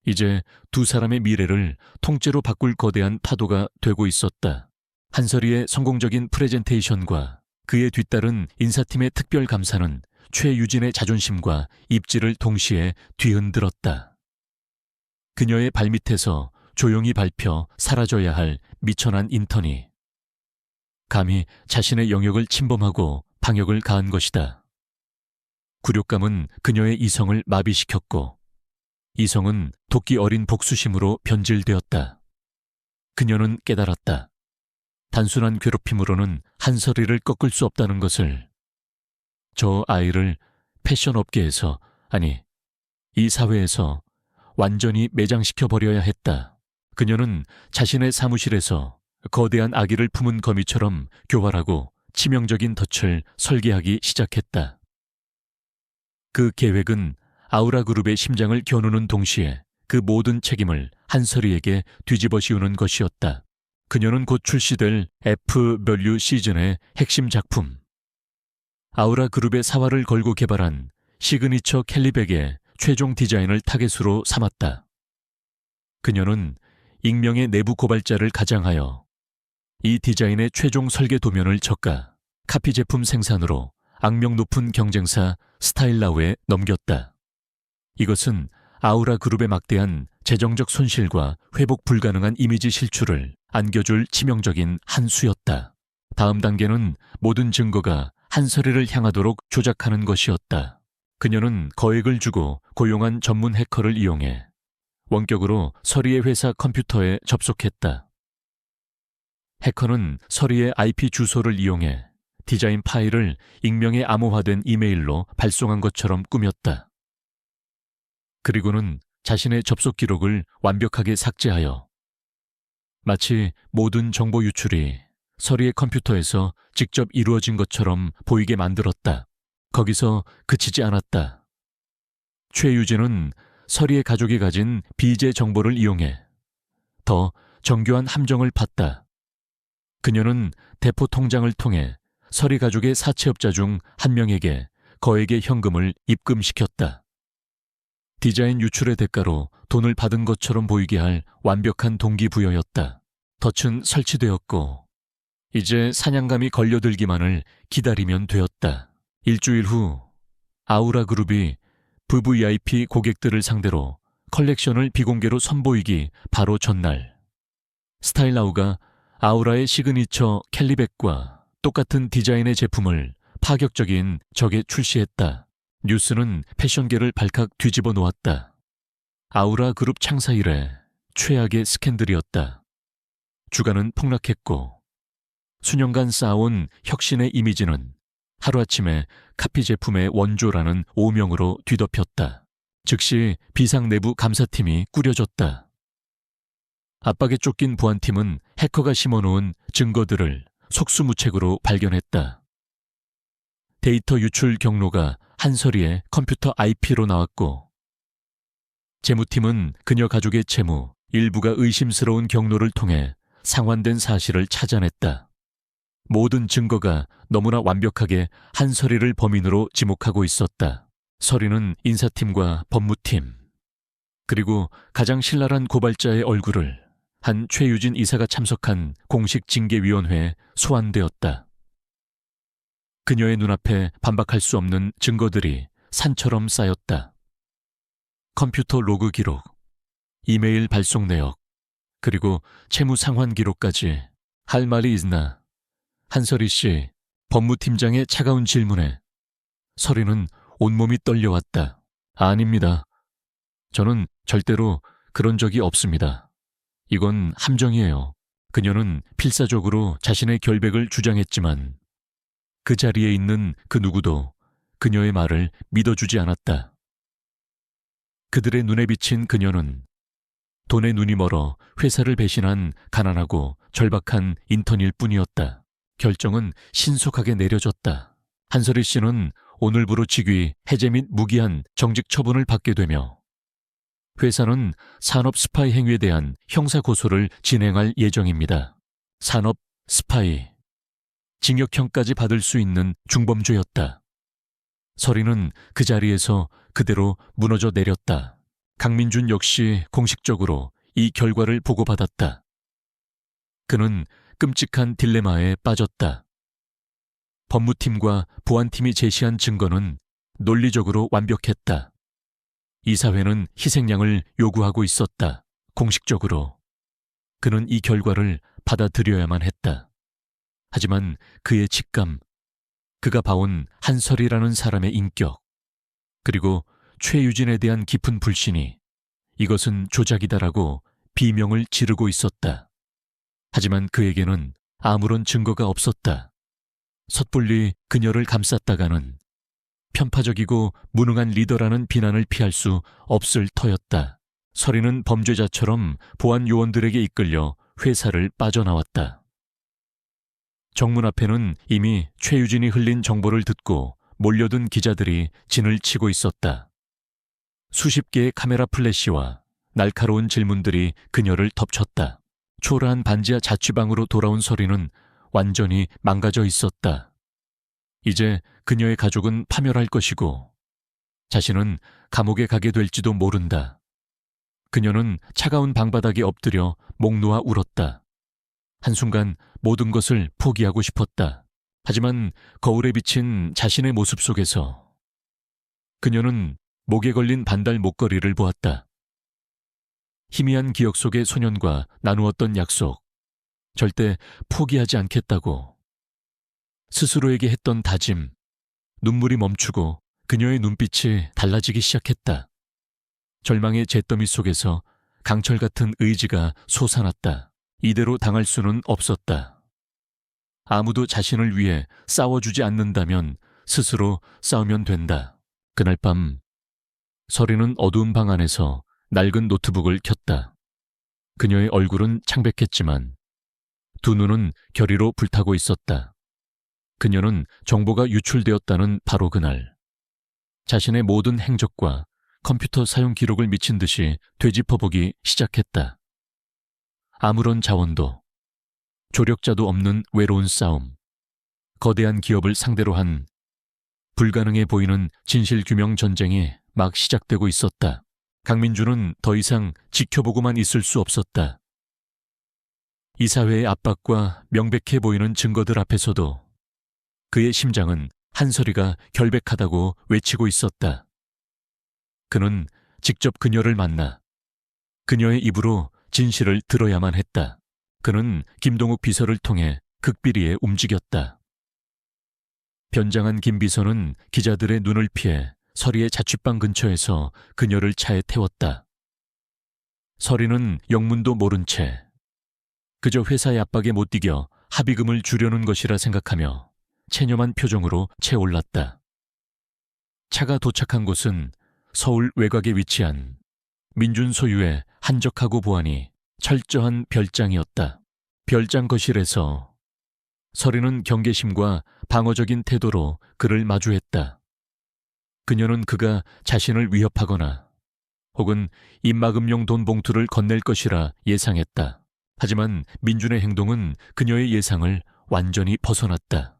이제 두 사람의 미래를 통째로 바꿀 거대한 파도가 되고 있었다. 한설이의 성공적인 프레젠테이션과 그에 뒤따른 인사팀의 특별 감사는 최유진의 자존심과 입지를 동시에 뒤흔들었다. 그녀의 발밑에서 조용히 밟혀 사라져야 할 미천한 인턴이 감히 자신의 영역을 침범하고 방역을 가한 것이다. 굴욕감은 그녀의 이성을 마비시켰고 이성은 도끼 어린 복수심으로 변질되었다. 그녀는 깨달았다. 단순한 괴롭힘으로는 한설이를 꺾을 수 없다는 것을. 저 아이를 패션 업계에서, 아니, 이 사회에서 완전히 매장시켜버려야 했다. 그녀는 자신의 사무실에서 거대한 아기를 품은 거미처럼 교활하고 치명적인 덫을 설계하기 시작했다. 그 계획은 아우라그룹의 심장을 겨누는 동시에 그 모든 책임을 한설이에게 뒤집어 씌우는 것이었다. 그녀는 곧 출시될 FW 시즌의 핵심 작품 아우라그룹의 사활을 걸고 개발한 시그니처 캘리백의 최종 디자인을 타겟으로 삼았다. 그녀는 익명의 내부 고발자를 가장하여 이 디자인의 최종 설계 도면을 저가 카피 제품 생산으로 악명 높은 경쟁사 스타일라우에 넘겼다. 이것은 아우라그룹의 막대한 재정적 손실과 회복 불가능한 이미지 실추를 안겨줄 치명적인 한 수였다. 다음 단계는 모든 증거가 한설이를 향하도록 조작하는 것이었다. 그녀는 거액을 주고 고용한 전문 해커를 이용해 원격으로 설이의 회사 컴퓨터에 접속했다. 해커는 서리의 IP 주소를 이용해 디자인 파일을 익명에 암호화된 이메일로 발송한 것처럼 꾸몄다. 그리고는 자신의 접속 기록을 완벽하게 삭제하여 마치 모든 정보 유출이 서리의 컴퓨터에서 직접 이루어진 것처럼 보이게 만들었다. 거기서 그치지 않았다. 최유진은 서리의 가족이 가진 비제 정보를 이용해 더 정교한 함정을 팠다. 그녀는 대포 통장을 통해 서리 가족의 사채업자 중 한 명에게 거액의 현금을 입금시켰다. 디자인 유출의 대가로 돈을 받은 것처럼 보이게 할 완벽한 동기부여였다. 덫은 설치되었고 이제 사냥감이 걸려들기만을 기다리면 되었다. 일주일 후 아우라 그룹이 VVIP 고객들을 상대로 컬렉션을 비공개로 선보이기 바로 전날 스타일나우가 아우라의 시그니처 캘리백과 똑같은 디자인의 제품을 파격적인 적에 출시했다. 뉴스는 패션계를 발칵 뒤집어 놓았다. 아우라 그룹 창사 이래 최악의 스캔들이었다. 주가는 폭락했고 수년간 쌓아온 혁신의 이미지는 하루아침에 카피 제품의 원조라는 오명으로 뒤덮였다. 즉시 비상내부 감사팀이 꾸려졌다. 압박에 쫓긴 보안팀은 해커가 심어놓은 증거들을 속수무책으로 발견했다. 데이터 유출 경로가 한서리의 컴퓨터 IP로 나왔고 재무팀은 그녀 가족의 채무 일부가 의심스러운 경로를 통해 상환된 사실을 찾아냈다. 모든 증거가 너무나 완벽하게 한서리를 범인으로 지목하고 있었다. 서리는 인사팀과 법무팀 그리고 가장 신랄한 고발자의 얼굴을 한 최유진 이사가 참석한 공식 징계위원회에 소환되었다. 그녀의 눈앞에 반박할 수 없는 증거들이 산처럼 쌓였다. 컴퓨터 로그 기록, 이메일 발송 내역, 그리고 채무 상환 기록까지. 할 말이 있나? 한서리 씨, 법무팀장의 차가운 질문에 서리는 온몸이 떨려왔다. 아닙니다. 저는 절대로 그런 적이 없습니다. 이건 함정이에요. 그녀는 필사적으로 자신의 결백을 주장했지만 그 자리에 있는 그 누구도 그녀의 말을 믿어주지 않았다. 그들의 눈에 비친 그녀는 돈에 눈이 멀어 회사를 배신한 가난하고 절박한 인턴일 뿐이었다. 결정은 신속하게 내려졌다. 한서리 씨는 오늘부로 직위, 해제 및 무기한 정직 처분을 받게 되며 회사는 산업 스파이 행위에 대한 형사 고소를 진행할 예정입니다. 산업 스파이, 징역형까지 받을 수 있는 중범죄였다. 서리는 그 자리에서 그대로 무너져 내렸다. 강민준 역시 공식적으로 이 결과를 보고받았다. 그는 끔찍한 딜레마에 빠졌다. 법무팀과 보안팀이 제시한 증거는 논리적으로 완벽했다. 이사회는 희생양을 요구하고 있었다. 공식적으로. 그는 이 결과를 받아들여야만 했다. 하지만 그의 직감, 그가 봐온 한설이라는 사람의 인격, 그리고 최유진에 대한 깊은 불신이 이것은 조작이다라고 비명을 지르고 있었다. 하지만 그에게는 아무런 증거가 없었다. 섣불리 그녀를 감쌌다가는 편파적이고 무능한 리더라는 비난을 피할 수 없을 터였다. 서리는 범죄자처럼 보안 요원들에게 이끌려 회사를 빠져나왔다. 정문 앞에는 이미 최유진이 흘린 정보를 듣고 몰려든 기자들이 진을 치고 있었다. 수십 개의 카메라 플래시와 날카로운 질문들이 그녀를 덮쳤다. 초라한 반지하 자취방으로 돌아온 서리는 완전히 망가져 있었다. 이제 그녀의 가족은 파멸할 것이고 자신은 감옥에 가게 될지도 모른다. 그녀는 차가운 방바닥에 엎드려 목 놓아 울었다. 한순간 모든 것을 포기하고 싶었다. 하지만 거울에 비친 자신의 모습 속에서 그녀는 목에 걸린 반달 목걸이를 보았다. 희미한 기억 속의 소년과 나누었던 약속, 절대 포기하지 않겠다고. 스스로에게 했던 다짐, 눈물이 멈추고 그녀의 눈빛이 달라지기 시작했다. 절망의 잿더미 속에서 강철 같은 의지가 솟아났다. 이대로 당할 수는 없었다. 아무도 자신을 위해 싸워주지 않는다면 스스로 싸우면 된다. 그날 밤 서리는 어두운 방 안에서 낡은 노트북을 켰다. 그녀의 얼굴은 창백했지만 두 눈은 결의로 불타고 있었다. 그녀는 정보가 유출되었다는 바로 그날 자신의 모든 행적과 컴퓨터 사용 기록을 미친 듯이 되짚어보기 시작했다. 아무런 자원도, 조력자도 없는 외로운 싸움, 거대한 기업을 상대로 한 불가능해 보이는 진실규명 전쟁이 막 시작되고 있었다. 강민주는 더 이상 지켜보고만 있을 수 없었다. 이사회의 압박과 명백해 보이는 증거들 앞에서도 그의 심장은 한서리가 결백하다고 외치고 있었다. 그는 직접 그녀를 만나 그녀의 입으로 진실을 들어야만 했다. 그는 김동욱 비서를 통해 극비리에 움직였다. 변장한 김 비서는 기자들의 눈을 피해 서리의 자취방 근처에서 그녀를 차에 태웠다. 서리는 영문도 모른 채 그저 회사의 압박에 못 이겨 합의금을 주려는 것이라 생각하며 체념한 표정으로 채올랐다. 차가 도착한 곳은 서울 외곽에 위치한 민준 소유의 한적하고 보안이 철저한 별장이었다. 별장 거실에서 서리는 경계심과 방어적인 태도로 그를 마주했다. 그녀는 그가 자신을 위협하거나 혹은 입막음용 돈 봉투를 건넬 것이라 예상했다. 하지만 민준의 행동은 그녀의 예상을 완전히 벗어났다.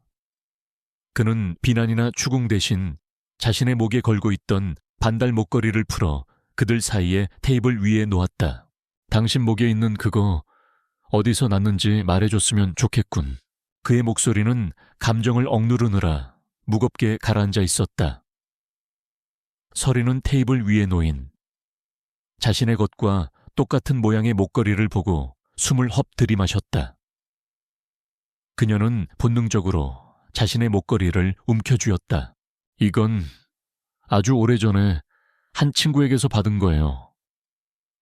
그는 비난이나 추궁 대신 자신의 목에 걸고 있던 반달 목걸이를 풀어 그들 사이에 테이블 위에 놓았다. 당신 목에 있는 그거 어디서 났는지 말해줬으면 좋겠군. 그의 목소리는 감정을 억누르느라 무겁게 가라앉아 있었다. 서리는 테이블 위에 놓인 자신의 것과 똑같은 모양의 목걸이를 보고 숨을 헙 들이마셨다. 그녀는 본능적으로 자신의 목걸이를 움켜쥐었다. 이건 아주 오래전에 한 친구에게서 받은 거예요.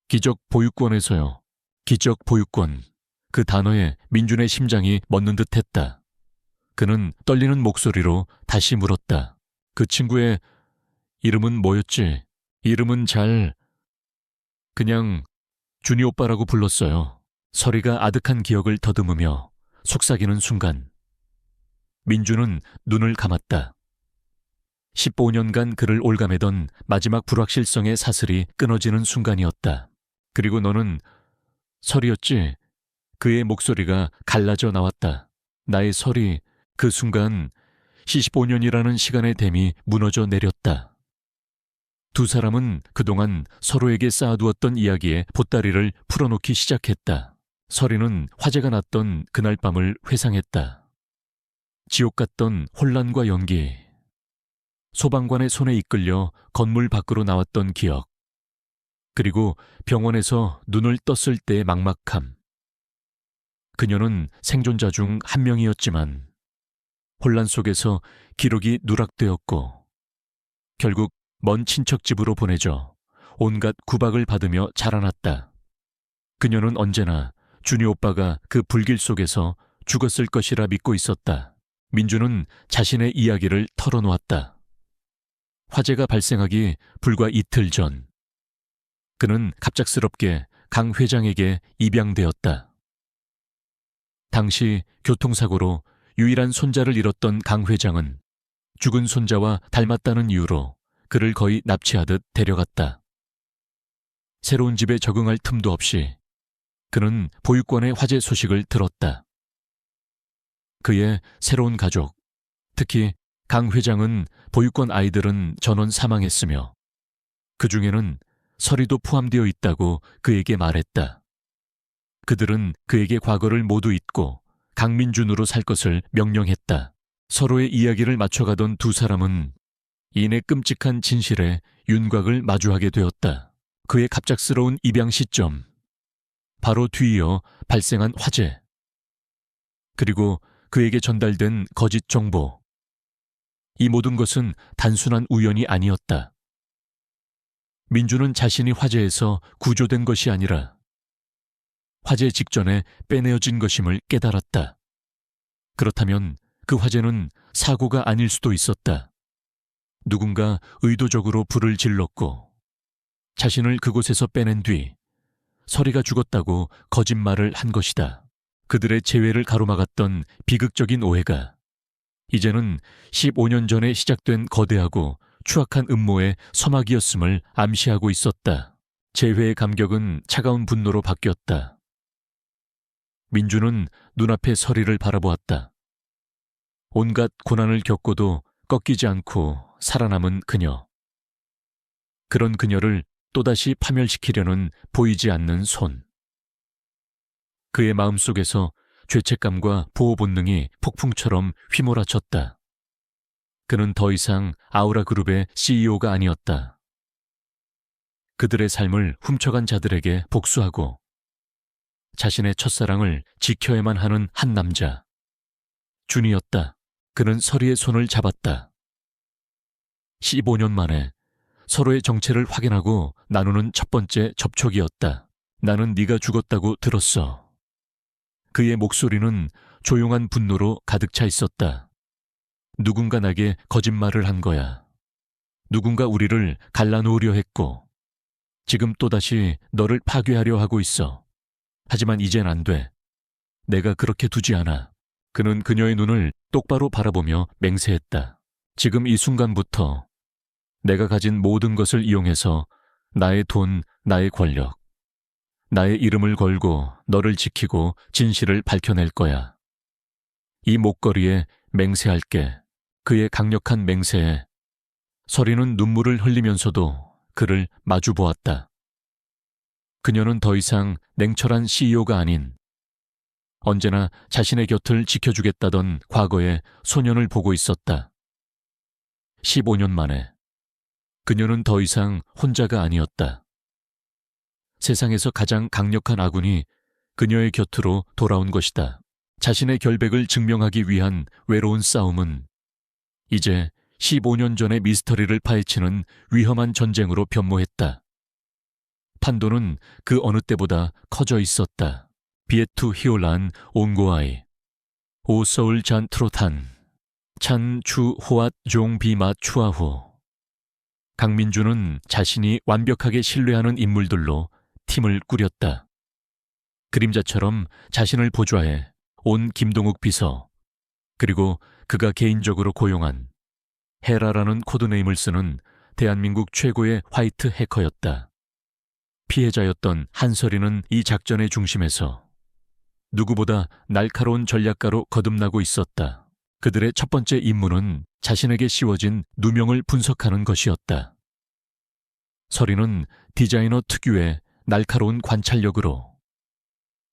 기적 보유권에서요. 기적 보유권. 그 단어에 민준의 심장이 멎는 듯했다. 그는 떨리는 목소리로 다시 물었다. 그 친구의 이름은 뭐였지? 이름은 그냥 준이 오빠라고 불렀어요. 서리가 아득한 기억을 더듬으며 속삭이는 순간 민준은 눈을 감았다. 15년간 그를 올가매던 마지막 불확실성의 사슬이 끊어지는 순간이었다. 그리고 너는 설이었지? 그의 목소리가 갈라져 나왔다. 나의 설이. 그 순간 15년이라는 시간의 댐이 무너져 내렸다. 두 사람은 그동안 서로에게 쌓아두었던 이야기에 보따리를 풀어놓기 시작했다. 설이는 화재가 났던 그날 밤을 회상했다. 지옥 같던 혼란과 연기, 소방관의 손에 이끌려 건물 밖으로 나왔던 기억, 그리고 병원에서 눈을 떴을 때의 막막함. 그녀는 생존자 중 한 명이었지만 혼란 속에서 기록이 누락되었고 결국 먼 친척 집으로 보내져 온갖 구박을 받으며 자라났다. 그녀는 언제나 준이 오빠가 그 불길 속에서 죽었을 것이라 믿고 있었다. 민주는 자신의 이야기를 털어놓았다. 화재가 발생하기 불과 이틀 전, 그는 갑작스럽게 강 회장에게 입양되었다. 당시 교통사고로 유일한 손자를 잃었던 강 회장은 죽은 손자와 닮았다는 이유로 그를 거의 납치하듯 데려갔다. 새로운 집에 적응할 틈도 없이 그는 보육권의 화재 소식을 들었다. 그의 새로운 가족, 특히 강 회장은 보육권 아이들은 전원 사망했으며 그 중에는 설이도 포함되어 있다고 그에게 말했다. 그들은 그에게 과거를 모두 잊고 강민준으로 살 것을 명령했다. 서로의 이야기를 맞춰가던 두 사람은 이내 끔찍한 진실에 윤곽을 마주하게 되었다. 그의 갑작스러운 입양 시점, 바로 뒤이어 발생한 화재, 그리고 그에게 전달된 거짓 정보. 이 모든 것은 단순한 우연이 아니었다. 민주는 자신이 화재에서 구조된 것이 아니라 화재 직전에 빼내어진 것임을 깨달았다. 그렇다면 그 화재는 사고가 아닐 수도 있었다. 누군가 의도적으로 불을 질렀고 자신을 그곳에서 빼낸 뒤 서리가 죽었다고 거짓말을 한 것이다. 그들의 재회를 가로막았던 비극적인 오해가 이제는 15년 전에 시작된 거대하고 추악한 음모의 서막이었음을 암시하고 있었다. 재회의 감격은 차가운 분노로 바뀌었다. 민주는 눈앞의 서리를 바라보았다. 온갖 고난을 겪고도 꺾이지 않고 살아남은 그녀. 그런 그녀를 또다시 파멸시키려는 보이지 않는 손. 그의 마음속에서 죄책감과 보호 본능이 폭풍처럼 휘몰아쳤다. 그는 더 이상 아우라 그룹의 CEO가 아니었다. 그들의 삶을 훔쳐간 자들에게 복수하고 자신의 첫사랑을 지켜야만 하는 한 남자. 준이었다. 그는 서리의 손을 잡았다. 15년 만에 서로의 정체를 확인하고 나누는 첫 번째 접촉이었다. 나는 네가 죽었다고 들었어. 그의 목소리는 조용한 분노로 가득 차 있었다. 누군가 나에게 거짓말을 한 거야. 누군가 우리를 갈라놓으려 했고 지금 또다시 너를 파괴하려 하고 있어. 하지만 이젠 안 돼. 내가 그렇게 두지 않아. 그는 그녀의 눈을 똑바로 바라보며 맹세했다. 지금 이 순간부터 내가 가진 모든 것을 이용해서 나의 돈, 나의 권력, 나의 이름을 걸고 너를 지키고 진실을 밝혀낼 거야. 이 목걸이에 맹세할게. 그의 강력한 맹세에 서리는 눈물을 흘리면서도 그를 마주 보았다. 그녀는 더 이상 냉철한 CEO가 아닌 언제나 자신의 곁을 지켜주겠다던 과거의 소년을 보고 있었다. 15년 만에 그녀는 더 이상 혼자가 아니었다. 세상에서 가장 강력한 아군이 그녀의 곁으로 돌아온 것이다. 자신의 결백을 증명하기 위한 외로운 싸움은 이제 15년 전의 미스터리를 파헤치는 위험한 전쟁으로 변모했다. 판도는 그 어느 때보다 커져 있었다. 비에투 히올란 옹고아이, 오서울 잔 트로탄, 찬 추 호앗 종 비마 추아호. 강민주는 자신이 완벽하게 신뢰하는 인물들로 팀을 꾸렸다. 그림자처럼 자신을 보좌해 온 김동욱 비서, 그리고 그가 개인적으로 고용한 헤라라는 코드네임을 쓰는 대한민국 최고의 화이트 해커였다. 피해자였던 한설이는 이 작전의 중심에서 누구보다 날카로운 전략가로 거듭나고 있었다. 그들의 첫 번째 임무는 자신에게 씌워진 누명을 분석하는 것이었다. 설이는 디자이너 특유의 날카로운 관찰력으로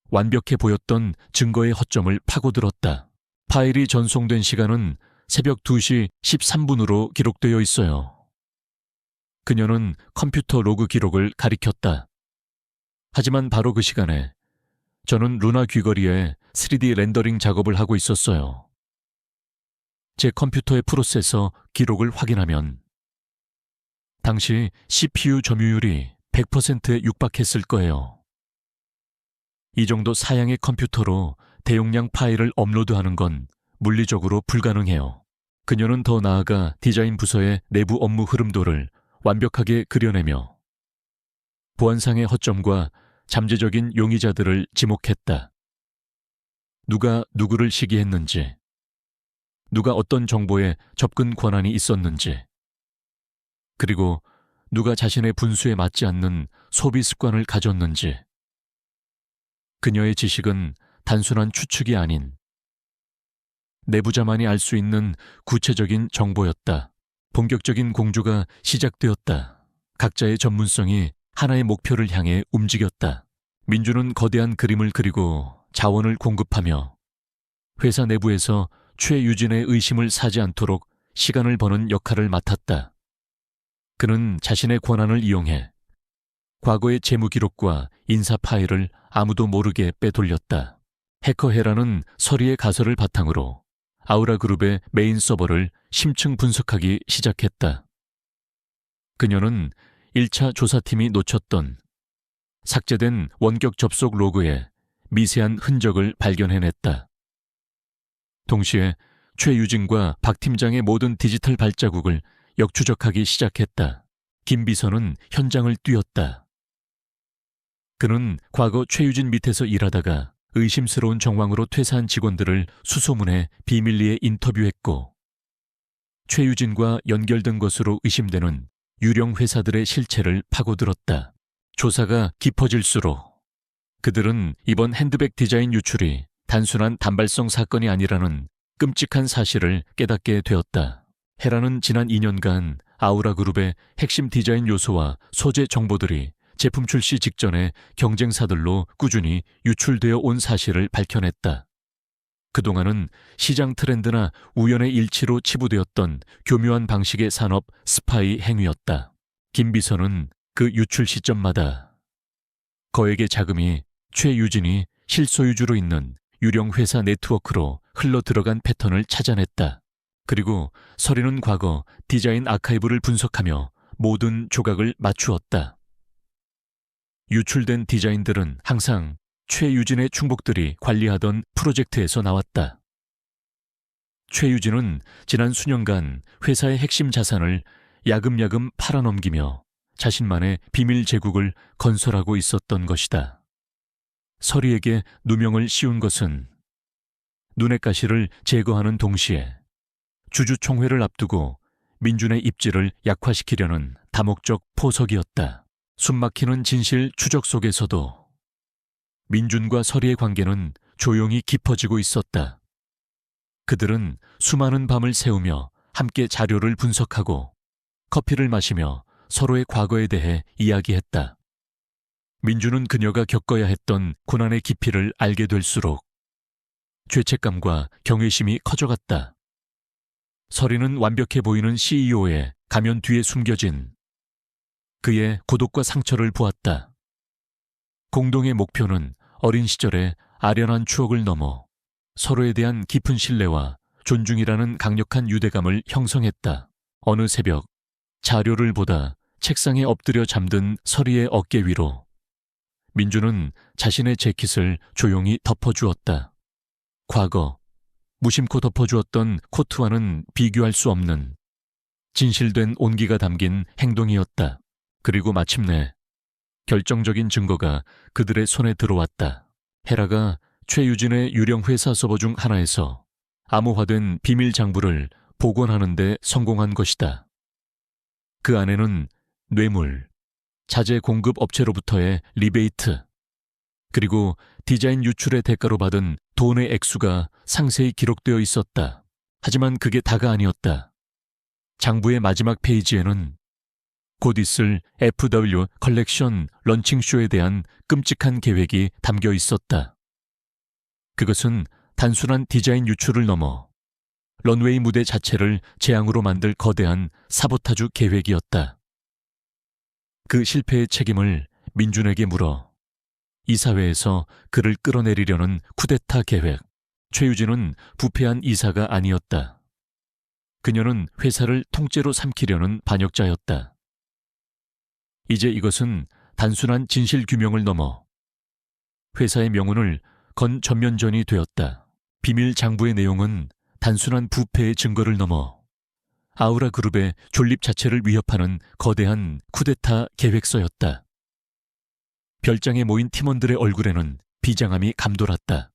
완벽해 보였던 증거의 허점을 파고들었다. 파일이 전송된 시간은 새벽 2시 13분으로 기록되어 있어요. 그녀는 컴퓨터 로그 기록을 가리켰다. 하지만 바로 그 시간에 저는 루나 귀걸이에 3D 렌더링 작업을 하고 있었어요. 제 컴퓨터의 프로세서 기록을 확인하면 당시 CPU 점유율이 100%에 육박했을 거예요. 이 정도 사양의 컴퓨터로 대용량 파일을 업로드하는 건 물리적으로 불가능해요. 그녀는 더 나아가 디자인 부서의 내부 업무 흐름도를 완벽하게 그려내며 보안상의 허점과 잠재적인 용의자들을 지목했다. 누가 누구를 시기했는지, 누가 어떤 정보에 접근 권한이 있었는지, 그리고 누가 자신의 분수에 맞지 않는 소비 습관을 가졌는지. 그녀의 지식은 단순한 추측이 아닌 내부자만이 알 수 있는 구체적인 정보였다. 본격적인 공조가 시작되었다. 각자의 전문성이 하나의 목표를 향해 움직였다. 민주는 거대한 그림을 그리고 자원을 공급하며 회사 내부에서 최유진의 의심을 사지 않도록 시간을 버는 역할을 맡았다. 그는 자신의 권한을 이용해 과거의 재무 기록과 인사 파일을 아무도 모르게 빼돌렸다. 해커 헤라는 서리의 가설을 바탕으로 아우라 그룹의 메인 서버를 심층 분석하기 시작했다. 그녀는 1차 조사팀이 놓쳤던 삭제된 원격 접속 로그에 미세한 흔적을 발견해냈다. 동시에 최유진과 박 팀장의 모든 디지털 발자국을 역추적하기 시작했다. 김 비서는 현장을 뛰었다. 그는 과거 최유진 밑에서 일하다가 의심스러운 정황으로 퇴사한 직원들을 수소문해 비밀리에 인터뷰했고, 최유진과 연결된 것으로 의심되는 유령 회사들의 실체를 파고들었다. 조사가 깊어질수록 그들은 이번 핸드백 디자인 유출이 단순한 단발성 사건이 아니라는 끔찍한 사실을 깨닫게 되었다. 헤라는 지난 2년간 아우라그룹의 핵심 디자인 요소와 소재 정보들이 제품 출시 직전에 경쟁사들로 꾸준히 유출되어 온 사실을 밝혀냈다. 그동안은 시장 트렌드나 우연의 일치로 치부되었던 교묘한 방식의 산업 스파이 행위였다. 김 비서는 그 유출 시점마다 거액의 자금이 최유진이 실소유주로 있는 유령 회사 네트워크로 흘러 들어간 패턴을 찾아냈다. 그리고 서리는 과거 디자인 아카이브를 분석하며 모든 조각을 맞추었다. 유출된 디자인들은 항상 최유진의 충복들이 관리하던 프로젝트에서 나왔다. 최유진은 지난 수년간 회사의 핵심 자산을 야금야금 팔아넘기며 자신만의 비밀 제국을 건설하고 있었던 것이다. 서리에게 누명을 씌운 것은 눈의 가시를 제거하는 동시에 주주총회를 앞두고 민준의 입지를 약화시키려는 다목적 포석이었다. 숨막히는 진실 추적 속에서도 민준과 서리의 관계는 조용히 깊어지고 있었다. 그들은 수많은 밤을 새우며 함께 자료를 분석하고 커피를 마시며 서로의 과거에 대해 이야기했다. 민준은 그녀가 겪어야 했던 고난의 깊이를 알게 될수록 죄책감과 경외심이 커져갔다. 서리는 완벽해 보이는 CEO의 가면 뒤에 숨겨진 그의 고독과 상처를 보았다. 공동의 목표는 어린 시절의 아련한 추억을 넘어 서로에 대한 깊은 신뢰와 존중이라는 강력한 유대감을 형성했다. 어느 새벽 자료를 보다 책상에 엎드려 잠든 서리의 어깨 위로 민준은 자신의 재킷을 조용히 덮어주었다. 과거 무심코 덮어주었던 코트와는 비교할 수 없는 진실된 온기가 담긴 행동이었다. 그리고 마침내 결정적인 증거가 그들의 손에 들어왔다. 헤라가 최유진의 유령 회사 서버 중 하나에서 암호화된 비밀 장부를 복원하는 데 성공한 것이다. 그 안에는 뇌물, 자재 공급 업체로부터의 리베이트, 그리고 디자인 유출의 대가로 받은 돈의 액수가 상세히 기록되어 있었다. 하지만 그게 다가 아니었다. 장부의 마지막 페이지에는 곧 있을 FW 컬렉션 런칭쇼에 대한 끔찍한 계획이 담겨 있었다. 그것은 단순한 디자인 유출을 넘어 런웨이 무대 자체를 재앙으로 만들 거대한 사보타주 계획이었다. 그 실패의 책임을 민준에게 물어 이사회에서 그를 끌어내리려는 쿠데타 계획. 최유진은 부패한 이사가 아니었다. 그녀는 회사를 통째로 삼키려는 반역자였다. 이제 이것은 단순한 진실 규명을 넘어 회사의 명운을 건 전면전이 되었다. 비밀 장부의 내용은 단순한 부패의 증거를 넘어 아우라 그룹의 존립 자체를 위협하는 거대한 쿠데타 계획서였다. 별장에 모인 팀원들의 얼굴에는 비장함이 감돌았다.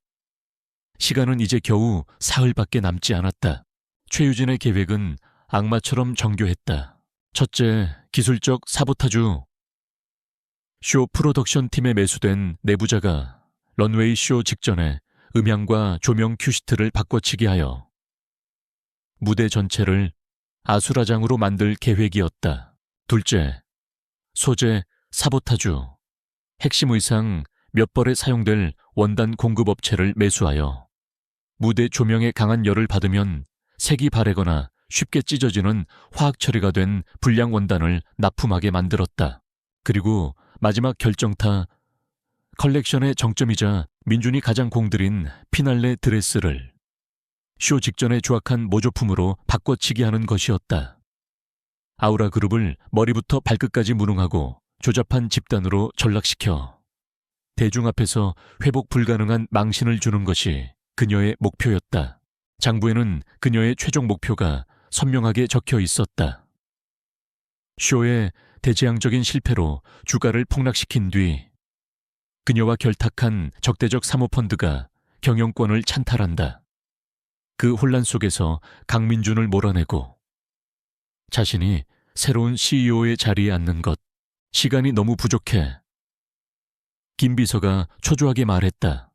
시간은 이제 겨우 사흘밖에 남지 않았다. 최유진의 계획은 악마처럼 정교했다. 첫째, 기술적 사보타주. 쇼 프로덕션 팀에 매수된 내부자가 런웨이 쇼 직전에 음향과 조명 큐시트를 바꿔치기 하여 무대 전체를 아수라장으로 만들 계획이었다. 둘째, 소재 사보타주. 핵심 의상 몇 벌에 사용될 원단 공급업체를 매수하여 무대 조명에 강한 열을 받으면 색이 바래거나 쉽게 찢어지는 화학 처리가 된 불량 원단을 납품하게 만들었다. 그리고 마지막 결정타, 컬렉션의 정점이자 민준이 가장 공들인 피날레 드레스를 쇼 직전에 조악한 모조품으로 바꿔치기 하는 것이었다. 아우라 그룹을 머리부터 발끝까지 무능하고 조잡한 집단으로 전락시켜 대중 앞에서 회복 불가능한 망신을 주는 것이 그녀의 목표였다. 장부에는 그녀의 최종 목표가 선명하게 적혀 있었다. 쇼의 대재앙적인 실패로 주가를 폭락시킨 뒤 그녀와 결탁한 적대적 사모펀드가 경영권을 찬탈한다. 그 혼란 속에서 강민준을 몰아내고 자신이 새로운 CEO의 자리에 앉는 것, 시간이 너무 부족해. 김 비서가 초조하게 말했다.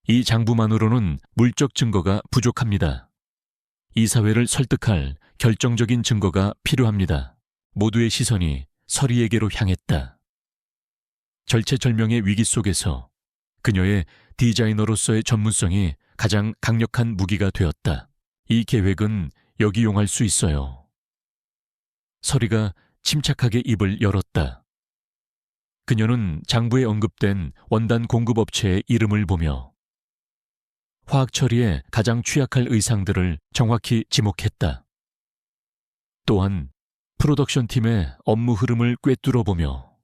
이 장부만으로는 물적 증거가 부족합니다. 이 사회를 설득할 결정적인 증거가 필요합니다. 모두의 시선이 서리에게로 향했다. 절체절명의 위기 속에서 그녀의 디자이너로서의 전문성이 가장 강력한 무기가 되었다. 이 계획은 여기 용할 수 있어요. 서리가 침착하게 입을 열었다. 그녀는 장부에 언급된 원단 공급업체의 이름을 보며 화학 처리에 가장 취약할 의상들을 정확히 지목했다. 또한 프로덕션 팀의 업무 흐름을 꿰뚫어보며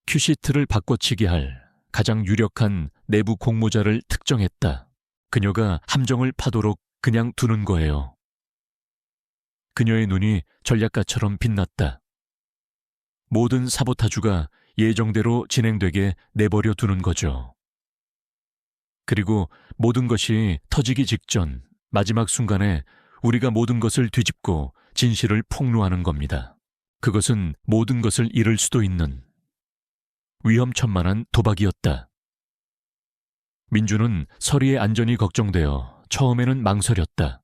큐시트를 바꿔치기 할 가장 유력한 내부 공모자를 특정했다. 그녀가 함정을 파도록 그냥 두는 거예요. 그녀의 눈이 전략가처럼 빛났다. 모든 사보타주가 예정대로 진행되게 내버려 두는 거죠. 그리고 모든 것이 터지기 직전 마지막 순간에 우리가 모든 것을 뒤집고 진실을 폭로하는 겁니다. 그것은 모든 것을 잃을 수도 있는 위험천만한 도박이었다. 민주는 서리의 안전이 걱정되어 처음에는 망설였다.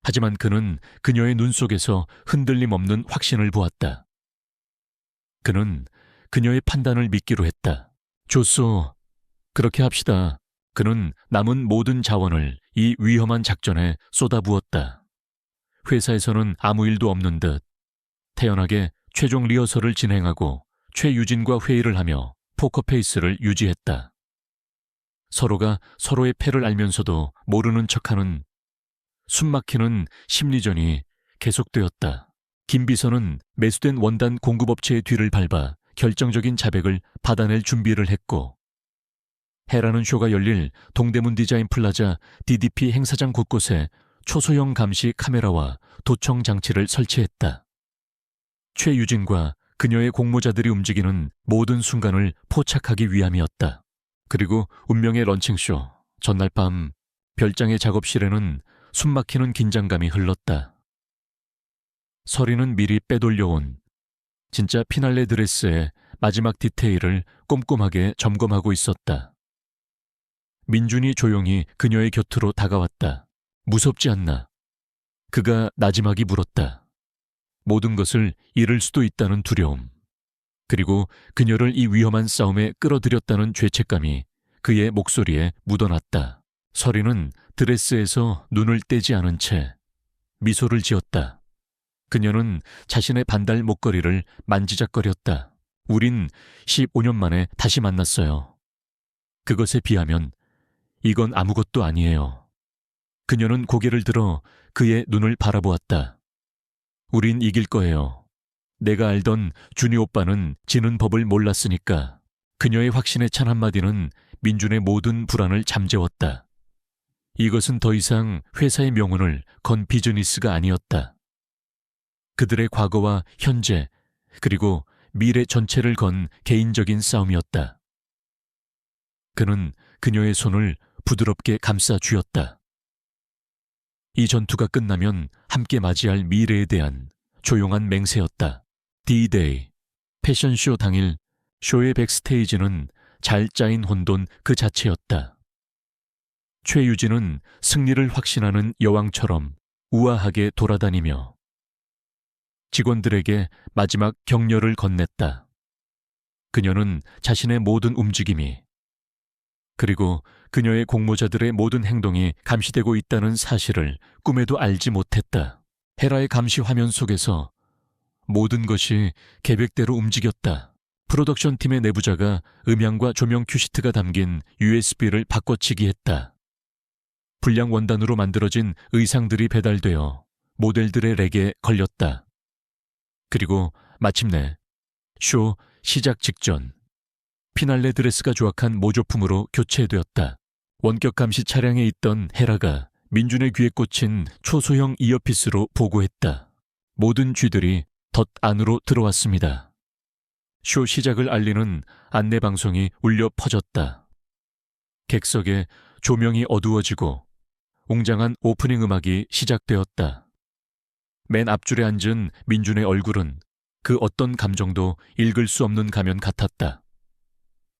하지만 그는 그녀의 눈 속에서 흔들림 없는 확신을 보았다. 그는 그녀의 판단을 믿기로 했다. 좋소. 그렇게 합시다. 그는 남은 모든 자원을 이 위험한 작전에 쏟아부었다. 회사에서는 아무 일도 없는 듯 태연하게 최종 리허설을 진행하고 최유진과 회의를 하며 포커페이스를 유지했다. 서로가 서로의 패를 알면서도 모르는 척하는 숨막히는 심리전이 계속되었다. 김 비서는 매수된 원단 공급업체의 뒤를 밟아 결정적인 자백을 받아낼 준비를 했고 해라는 쇼가 열릴 동대문 디자인 플라자 DDP 행사장 곳곳에 초소형 감시 카메라와 도청 장치를 설치했다. 최유진과 그녀의 공모자들이 움직이는 모든 순간을 포착하기 위함이었다. 그리고 운명의 런칭쇼 전날 밤 별장의 작업실에는 숨막히는 긴장감이 흘렀다. 서리는 미리 빼돌려온 진짜 피날레 드레스의 마지막 디테일을 꼼꼼하게 점검하고 있었다. 민준이 조용히 그녀의 곁으로 다가왔다. 무섭지 않나? 그가 나지막이 물었다. 모든 것을 잃을 수도 있다는 두려움. 그리고 그녀를 이 위험한 싸움에 끌어들였다는 죄책감이 그의 목소리에 묻어났다. 서리는 드레스에서 눈을 떼지 않은 채 미소를 지었다. 그녀는 자신의 반달 목걸이를 만지작거렸다. 우린 15년 만에 다시 만났어요. 그것에 비하면 이건 아무것도 아니에요. 그녀는 고개를 들어 그의 눈을 바라보았다. 우린 이길 거예요. 내가 알던 준이 오빠는 지는 법을 몰랐으니까. 그녀의 확신에 찬 한마디는 민준의 모든 불안을 잠재웠다. 이것은 더 이상 회사의 명운을 건 비즈니스가 아니었다. 그들의 과거와 현재 그리고 미래 전체를 건 개인적인 싸움이었다. 그는 그녀의 손을 부드럽게 감싸 쥐었다. 이 전투가 끝나면 함께 맞이할 미래에 대한 조용한 맹세였다. D-Day, 패션쇼 당일 쇼의 백스테이지는 잘 짜인 혼돈 그 자체였다. 최유진은 승리를 확신하는 여왕처럼 우아하게 돌아다니며 직원들에게 마지막 격려를 건넸다. 그녀는 자신의 모든 움직임이 그리고 그녀의 공모자들의 모든 행동이 감시되고 있다는 사실을 꿈에도 알지 못했다. 헤라의 감시 화면 속에서 모든 것이 계획대로 움직였다. 프로덕션 팀의 내부자가 음향과 조명 큐시트가 담긴 USB를 바꿔치기 했다. 불량 원단으로 만들어진 의상들이 배달되어 모델들의 렉에 걸렸다. 그리고 마침내 쇼 시작 직전 피날레 드레스가 조악한 모조품으로 교체되었다. 원격 감시 차량에 있던 헤라가 민준의 귀에 꽂힌 초소형 이어피스로 보고했다. 모든 쥐들이 덫 안으로 들어왔습니다. 쇼 시작을 알리는 안내방송이 울려 퍼졌다. 객석에 조명이 어두워지고 웅장한 오프닝 음악이 시작되었다. 맨 앞줄에 앉은 민준의 얼굴은 그 어떤 감정도 읽을 수 없는 가면 같았다.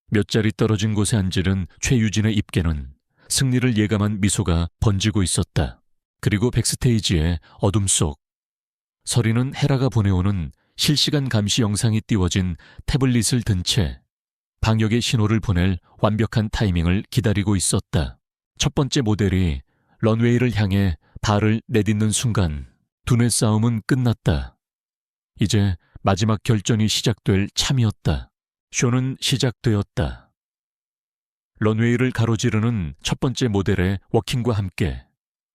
몇 자리 떨어진 곳에 앉은 최유진의 입계는 승리를 예감한 미소가 번지고 있었다. 그리고 백스테이지의 어둠 속 서리는 헤라가 보내오는 실시간 감시 영상이 띄워진 태블릿을 든 채 방역의 신호를 보낼 완벽한 타이밍을 기다리고 있었다. 첫 번째 모델이 런웨이를 향해 발을 내딛는 순간 두뇌 싸움은 끝났다. 이제 마지막 결전이 시작될 참이었다. 쇼는 시작되었다. 런웨이를 가로지르는 첫 번째 모델의 워킹과 함께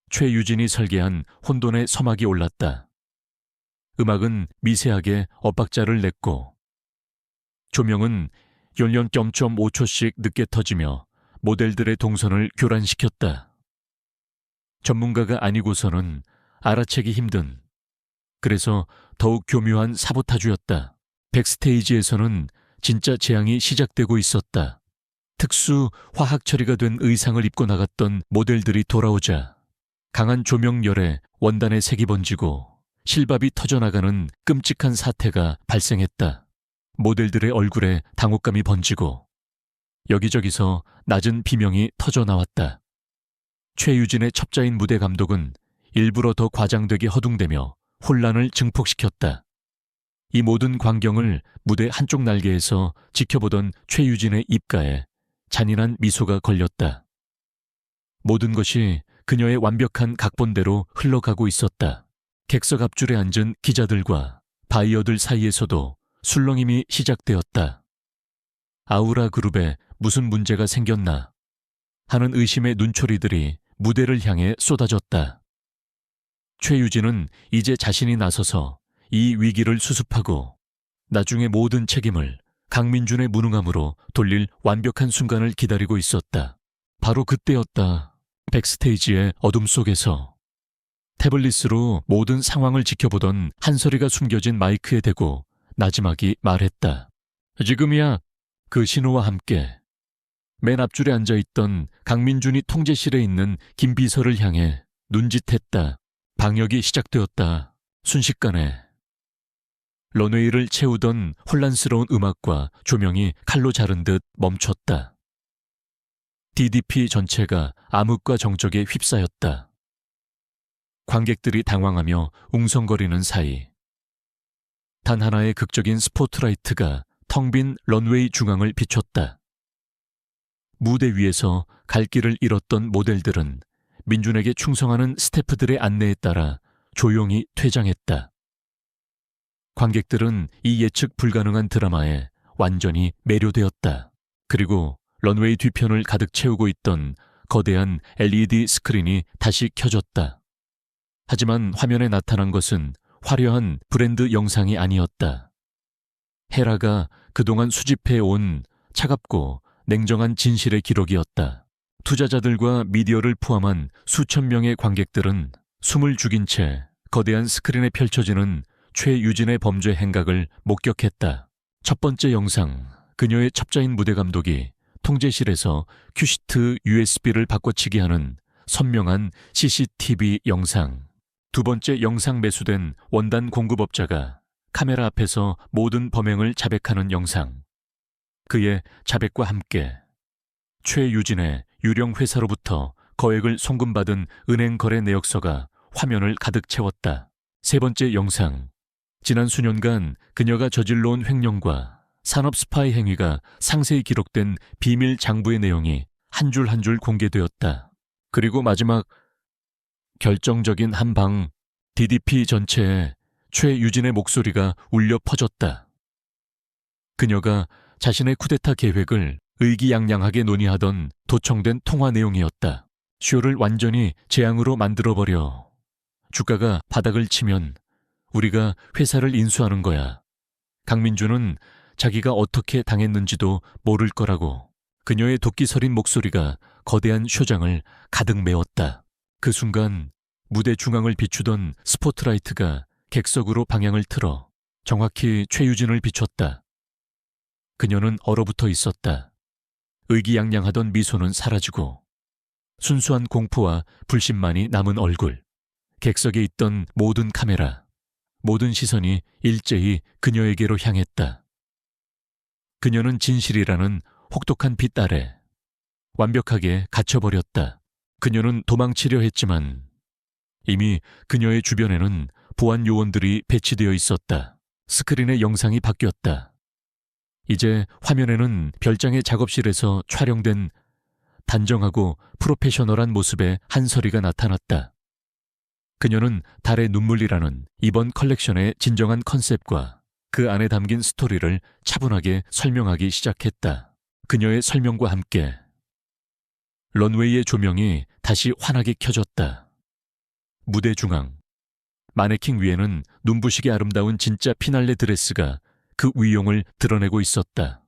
최유진이 설계한 혼돈의 서막이 올랐다. 음악은 미세하게 엇박자를 냈고 조명은 0.5초씩 늦게 터지며 모델들의 동선을 교란시켰다. 전문가가 아니고서는 알아채기 힘든, 그래서 더욱 교묘한 사보타주였다. 백스테이지에서는 진짜 재앙이 시작되고 있었다. 특수 화학 처리가 된 의상을 입고 나갔던 모델들이 돌아오자 강한 조명열에 원단에 색이 번지고 실밥이 터져나가는 끔찍한 사태가 발생했다. 모델들의 얼굴에 당혹감이 번지고 여기저기서 낮은 비명이 터져나왔다. 최유진의 첩자인 무대 감독은 일부러 더 과장되게 허둥대며 혼란을 증폭시켰다. 이 모든 광경을 무대 한쪽 날개에서 지켜보던 최유진의 입가에 잔인한 미소가 걸렸다. 모든 것이 그녀의 완벽한 각본대로 흘러가고 있었다. 객석 앞줄에 앉은 기자들과 바이어들 사이에서도 술렁임이 시작되었다. 아우라 그룹에 무슨 문제가 생겼나 하는 의심의 눈초리들이 무대를 향해 쏟아졌다. 최유진은 이제 자신이 나서서 이 위기를 수습하고 나중에 모든 책임을 강민준의 무능함으로 돌릴 완벽한 순간을 기다리고 있었다. 바로 그때였다. 백스테이지의 어둠 속에서 태블릿으로 모든 상황을 지켜보던 한서리가 숨겨진 마이크에 대고 나지막이 말했다. 지금이야. 그 신호와 함께 맨 앞줄에 앉아있던 강민준이 통제실에 있는 김 비서를 향해 눈짓했다. 방역이 시작되었다. 순식간에 런웨이를 채우던 혼란스러운 음악과 조명이 칼로 자른 듯 멈췄다. DDP 전체가 암흑과 정적에 휩싸였다. 관객들이 당황하며 웅성거리는 사이 단 하나의 극적인 스포트라이트가 텅 빈 런웨이 중앙을 비췄다. 무대 위에서 갈 길을 잃었던 모델들은 민준에게 충성하는 스태프들의 안내에 따라 조용히 퇴장했다. 관객들은 이 예측 불가능한 드라마에 완전히 매료되었다. 그리고 런웨이 뒤편을 가득 채우고 있던 거대한 LED 스크린이 다시 켜졌다. 하지만 화면에 나타난 것은 화려한 브랜드 영상이 아니었다. 헤라가 그동안 수집해온 차갑고 냉정한 진실의 기록이었다. 투자자들과 미디어를 포함한 수천 명의 관객들은 숨을 죽인 채 거대한 스크린에 펼쳐지는 최유진의 범죄 행각을 목격했다. 첫 번째 영상, 그녀의 첩자인 무대 감독이 통제실에서 큐시트 USB를 바꿔치기 하는 선명한 CCTV 영상. 두 번째 영상 매수된 원단 공급업자가 카메라 앞에서 모든 범행을 자백하는 영상. 그의 자백과 함께 최유진의 유령 회사로부터 거액을 송금받은 은행 거래 내역서가 화면을 가득 채웠다. 세 번째 영상. 지난 수년간 그녀가 저질러온 횡령과 산업 스파이 행위가 상세히 기록된 비밀 장부의 내용이 한 줄 한 줄 공개되었다. 그리고 마지막 결정적인 한 방, DDP 전체에 최유진의 목소리가 울려 퍼졌다. 그녀가 자신의 쿠데타 계획을 의기양양하게 논의하던 도청된 통화 내용이었다. 쇼를 완전히 재앙으로 만들어버려. 주가가 바닥을 치면 우리가 회사를 인수하는 거야. 강민준은 자기가 어떻게 당했는지도 모를 거라고. 그녀의 도끼 서린 목소리가 거대한 쇼장을 가득 메웠다. 그 순간 무대 중앙을 비추던 스포트라이트가 객석으로 방향을 틀어 정확히 최유진을 비췄다. 그녀는 얼어붙어 있었다. 의기양양하던 미소는 사라지고 순수한 공포와 불신만이 남은 얼굴. 객석에 있던 모든 카메라, 모든 시선이 일제히 그녀에게로 향했다. 그녀는 진실이라는 혹독한 빛 아래 완벽하게 갇혀버렸다. 그녀는 도망치려 했지만 이미 그녀의 주변에는 보안 요원들이 배치되어 있었다. 스크린의 영상이 바뀌었다. 이제 화면에는 별장의 작업실에서 촬영된 단정하고 프로페셔널한 모습의 한설이가 나타났다. 그녀는 달의 눈물이라는 이번 컬렉션의 진정한 컨셉과 그 안에 담긴 스토리를 차분하게 설명하기 시작했다. 그녀의 설명과 함께 런웨이의 조명이 다시 환하게 켜졌다. 무대 중앙, 마네킹 위에는 눈부시게 아름다운 진짜 피날레 드레스가 그 위용을 드러내고 있었다.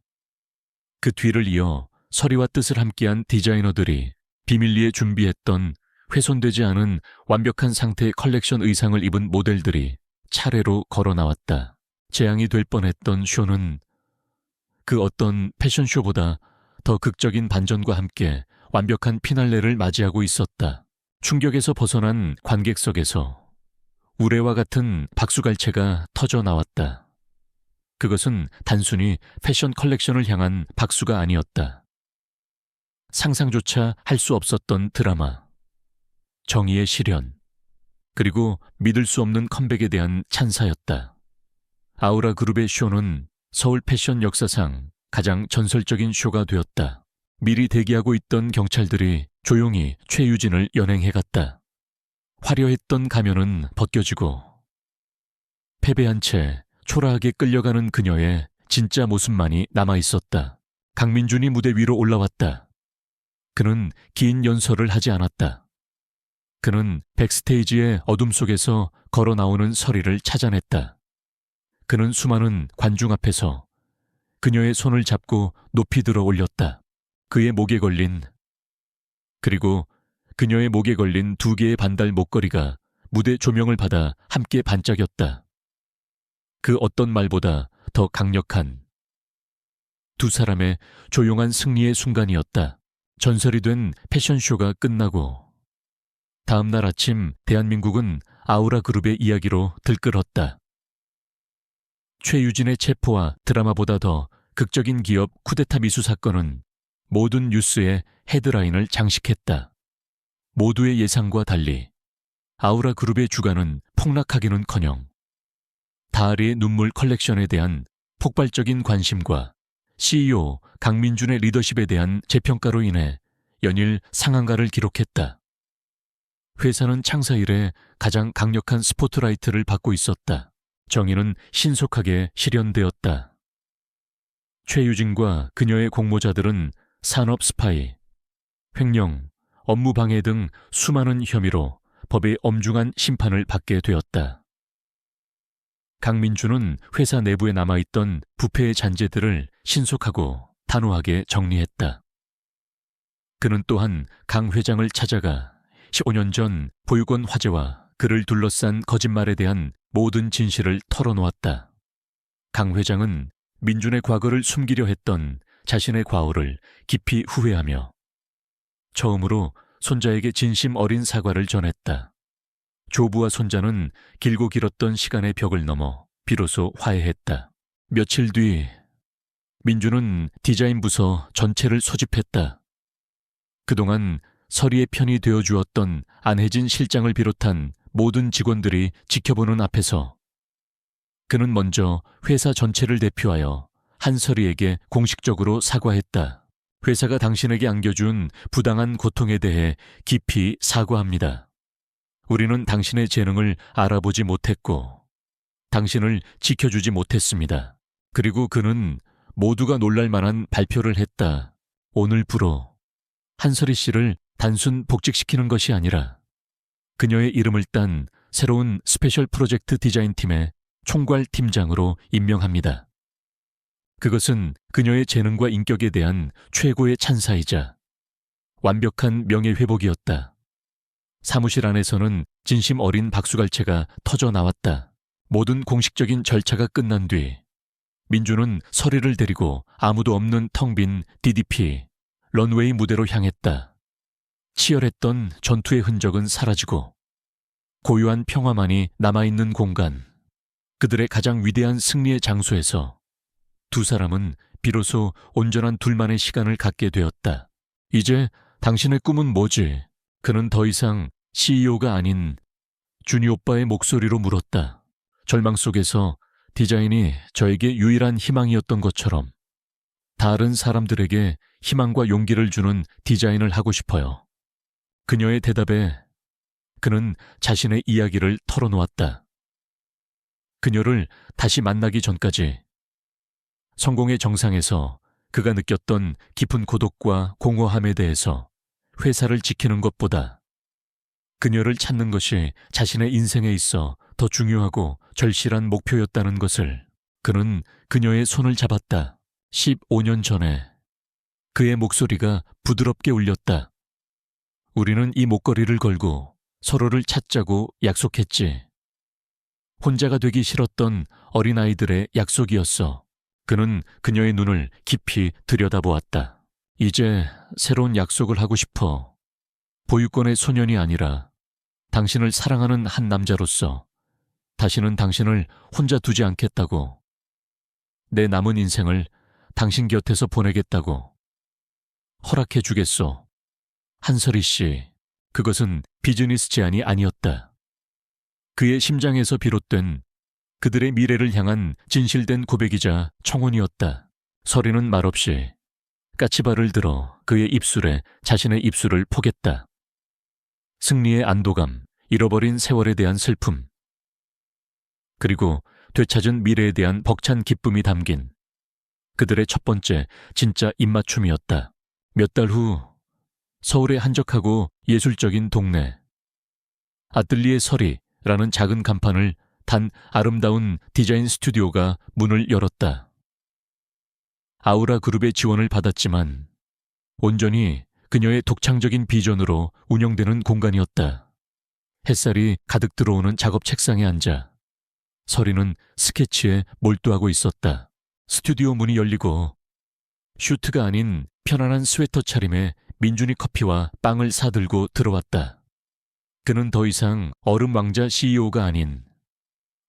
그 뒤를 이어 서리와 뜻을 함께한 디자이너들이 비밀리에 준비했던 훼손되지 않은 완벽한 상태의 컬렉션 의상을 입은 모델들이 차례로 걸어 나왔다. 재앙이 될 뻔했던 쇼는 그 어떤 패션쇼보다 더 극적인 반전과 함께 완벽한 피날레를 맞이하고 있었다. 충격에서 벗어난 관객석에서 우레와 같은 박수갈채가 터져 나왔다. 그것은 단순히 패션 컬렉션을 향한 박수가 아니었다. 상상조차 할 수 없었던 드라마, 정의의 실현, 그리고 믿을 수 없는 컴백에 대한 찬사였다. 아우라 그룹의 쇼는 서울 패션 역사상 가장 전설적인 쇼가 되었다. 미리 대기하고 있던 경찰들이 조용히 최유진을 연행해갔다. 화려했던 가면은 벗겨지고 패배한 채 초라하게 끌려가는 그녀의 진짜 모습만이 남아있었다. 강민준이 무대 위로 올라왔다. 그는 긴 연설을 하지 않았다. 그는 백스테이지의 어둠 속에서 걸어 나오는 서리를 찾아냈다. 그는 수많은 관중 앞에서 그녀의 손을 잡고 높이 들어 올렸다. 그의 목에 걸린, 그리고 그녀의 목에 걸린 2개의 반달 목걸이가 무대 조명을 받아 함께 반짝였다. 그 어떤 말보다 더 강력한 두 사람의 조용한 승리의 순간이었다. 전설이 된 패션쇼가 끝나고 다음 날 아침 대한민국은 아우라 그룹의 이야기로 들끓었다. 최유진의 체포와 드라마보다 더 극적인 기업 쿠데타 미수 사건은 모든 뉴스의 헤드라인을 장식했다. 모두의 예상과 달리 아우라 그룹의 주가는 폭락하기는커녕 다알이의 눈물 컬렉션에 대한 폭발적인 관심과 CEO 강민준의 리더십에 대한 재평가로 인해 연일 상한가를 기록했다. 회사는 창사 이래 가장 강력한 스포트라이트를 받고 있었다. 정의는 신속하게 실현되었다. 최유진과 그녀의 공모자들은 산업 스파이, 횡령, 업무 방해 등 수많은 혐의로 법의 엄중한 심판을 받게 되었다. 강민준은 회사 내부에 남아있던 부패의 잔재들을 신속하고 단호하게 정리했다. 그는 또한 강 회장을 찾아가 15년 전 보육원 화재와 그를 둘러싼 거짓말에 대한 모든 진실을 털어놓았다. 강 회장은 민준의 과거를 숨기려 했던 자신의 과오를 깊이 후회하며 처음으로 손자에게 진심 어린 사과를 전했다. 조부와 손자는 길고 길었던 시간의 벽을 넘어 비로소 화해했다. 며칠 뒤 민준은 디자인 부서 전체를 소집했다. 그동안 서리의 편이 되어주었던 안혜진 실장을 비롯한 모든 직원들이 지켜보는 앞에서 그는 먼저 회사 전체를 대표하여 한서리에게 공식적으로 사과했다. 회사가 당신에게 안겨준 부당한 고통에 대해 깊이 사과합니다. 우리는 당신의 재능을 알아보지 못했고 당신을 지켜주지 못했습니다. 그리고 그는 모두가 놀랄 만한 발표를 했다. 오늘부로 한서리 씨를 단순 복직시키는 것이 아니라 그녀의 이름을 딴 새로운 스페셜 프로젝트 디자인팀의 총괄 팀장으로 임명합니다. 그것은 그녀의 재능과 인격에 대한 최고의 찬사이자 완벽한 명예회복이었다. 사무실 안에서는 진심 어린 박수갈채가 터져 나왔다. 모든 공식적인 절차가 끝난 뒤 민주는 서리를 데리고 아무도 없는 텅 빈 DDP 런웨이 무대로 향했다. 치열했던 전투의 흔적은 사라지고 고요한 평화만이 남아있는 공간, 그들의 가장 위대한 승리의 장소에서 두 사람은 비로소 온전한 둘만의 시간을 갖게 되었다. 이제 당신의 꿈은 뭐지? 그는 더 이상 CEO가 아닌 준이 오빠의 목소리로 물었다. 절망 속에서 디자인이 저에게 유일한 희망이었던 것처럼 다른 사람들에게 희망과 용기를 주는 디자인을 하고 싶어요. 그녀의 대답에 그는 자신의 이야기를 털어놓았다. 그녀를 다시 만나기 전까지 성공의 정상에서 그가 느꼈던 깊은 고독과 공허함에 대해서 회사를 지키는 것보다 그녀를 찾는 것이 자신의 인생에 있어 더 중요하고 절실한 목표였다는 것을 그는 그녀의 손을 잡았다. 15년 전에 그의 목소리가 부드럽게 울렸다. 우리는 이 목걸이를 걸고 서로를 찾자고 약속했지. 혼자가 되기 싫었던 어린아이들의 약속이었어. 그는 그녀의 눈을 깊이 들여다보았다. 이제 새로운 약속을 하고 싶어. 보육권의 소년이 아니라 당신을 사랑하는 한 남자로서 다시는 당신을 혼자 두지 않겠다고. 내 남은 인생을 당신 곁에서 보내겠다고. 허락해 주겠소. 한설이 씨, 그것은 비즈니스 제안이 아니었다. 그의 심장에서 비롯된 그들의 미래를 향한 진실된 고백이자 청혼이었다. 설이는 말없이 까치발을 들어 그의 입술에 자신의 입술을 포겠다. 승리의 안도감, 잃어버린 세월에 대한 슬픔, 그리고 되찾은 미래에 대한 벅찬 기쁨이 담긴 그들의 첫 번째 진짜 입맞춤이었다. 몇 달 후 서울의 한적하고 예술적인 동네 아뜰리에 서리라는 작은 간판을 단 아름다운 디자인 스튜디오가 문을 열었다. 아우라 그룹의 지원을 받았지만 온전히 그녀의 독창적인 비전으로 운영되는 공간이었다. 햇살이 가득 들어오는 작업 책상에 앉아 서리는 스케치에 몰두하고 있었다. 스튜디오 문이 열리고 슈트가 아닌 편안한 스웨터 차림에 민준이 커피와 빵을 사들고 들어왔다. 그는 더 이상 얼음 왕자 CEO가 아닌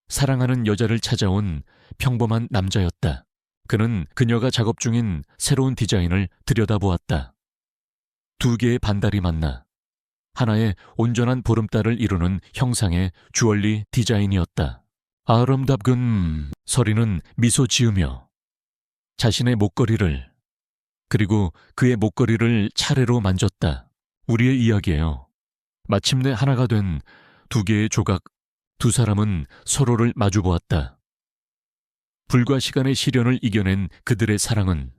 사랑하는 여자를 찾아온 평범한 남자였다. 그는 그녀가 작업 중인 새로운 디자인을 들여다보았다. 두 개의 반달이 만나 하나의 온전한 보름달을 이루는 형상의 주얼리 디자인이었다. 아름답군. 서리는 미소 지으며 자신의 목걸이를 그리고 그의 목걸이를 차례로 만졌다. 우리의 이야기예요. 마침내 하나가 된 두 개의 조각. 두 사람은 서로를 마주보았다. 불과 시간의 시련을 이겨낸 그들의 사랑은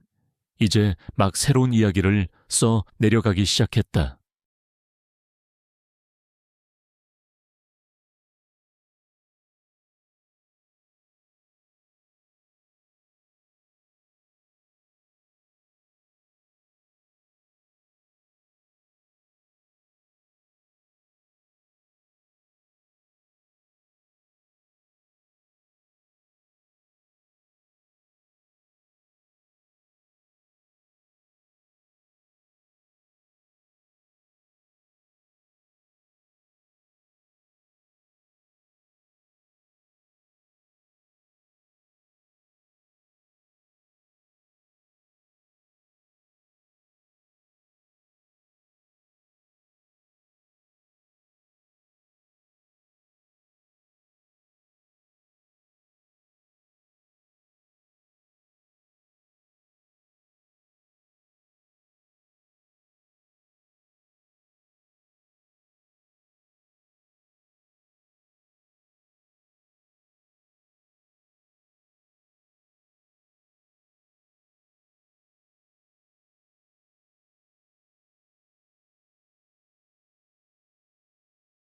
이제 막 새로운 이야기를 써 내려가기 시작했다.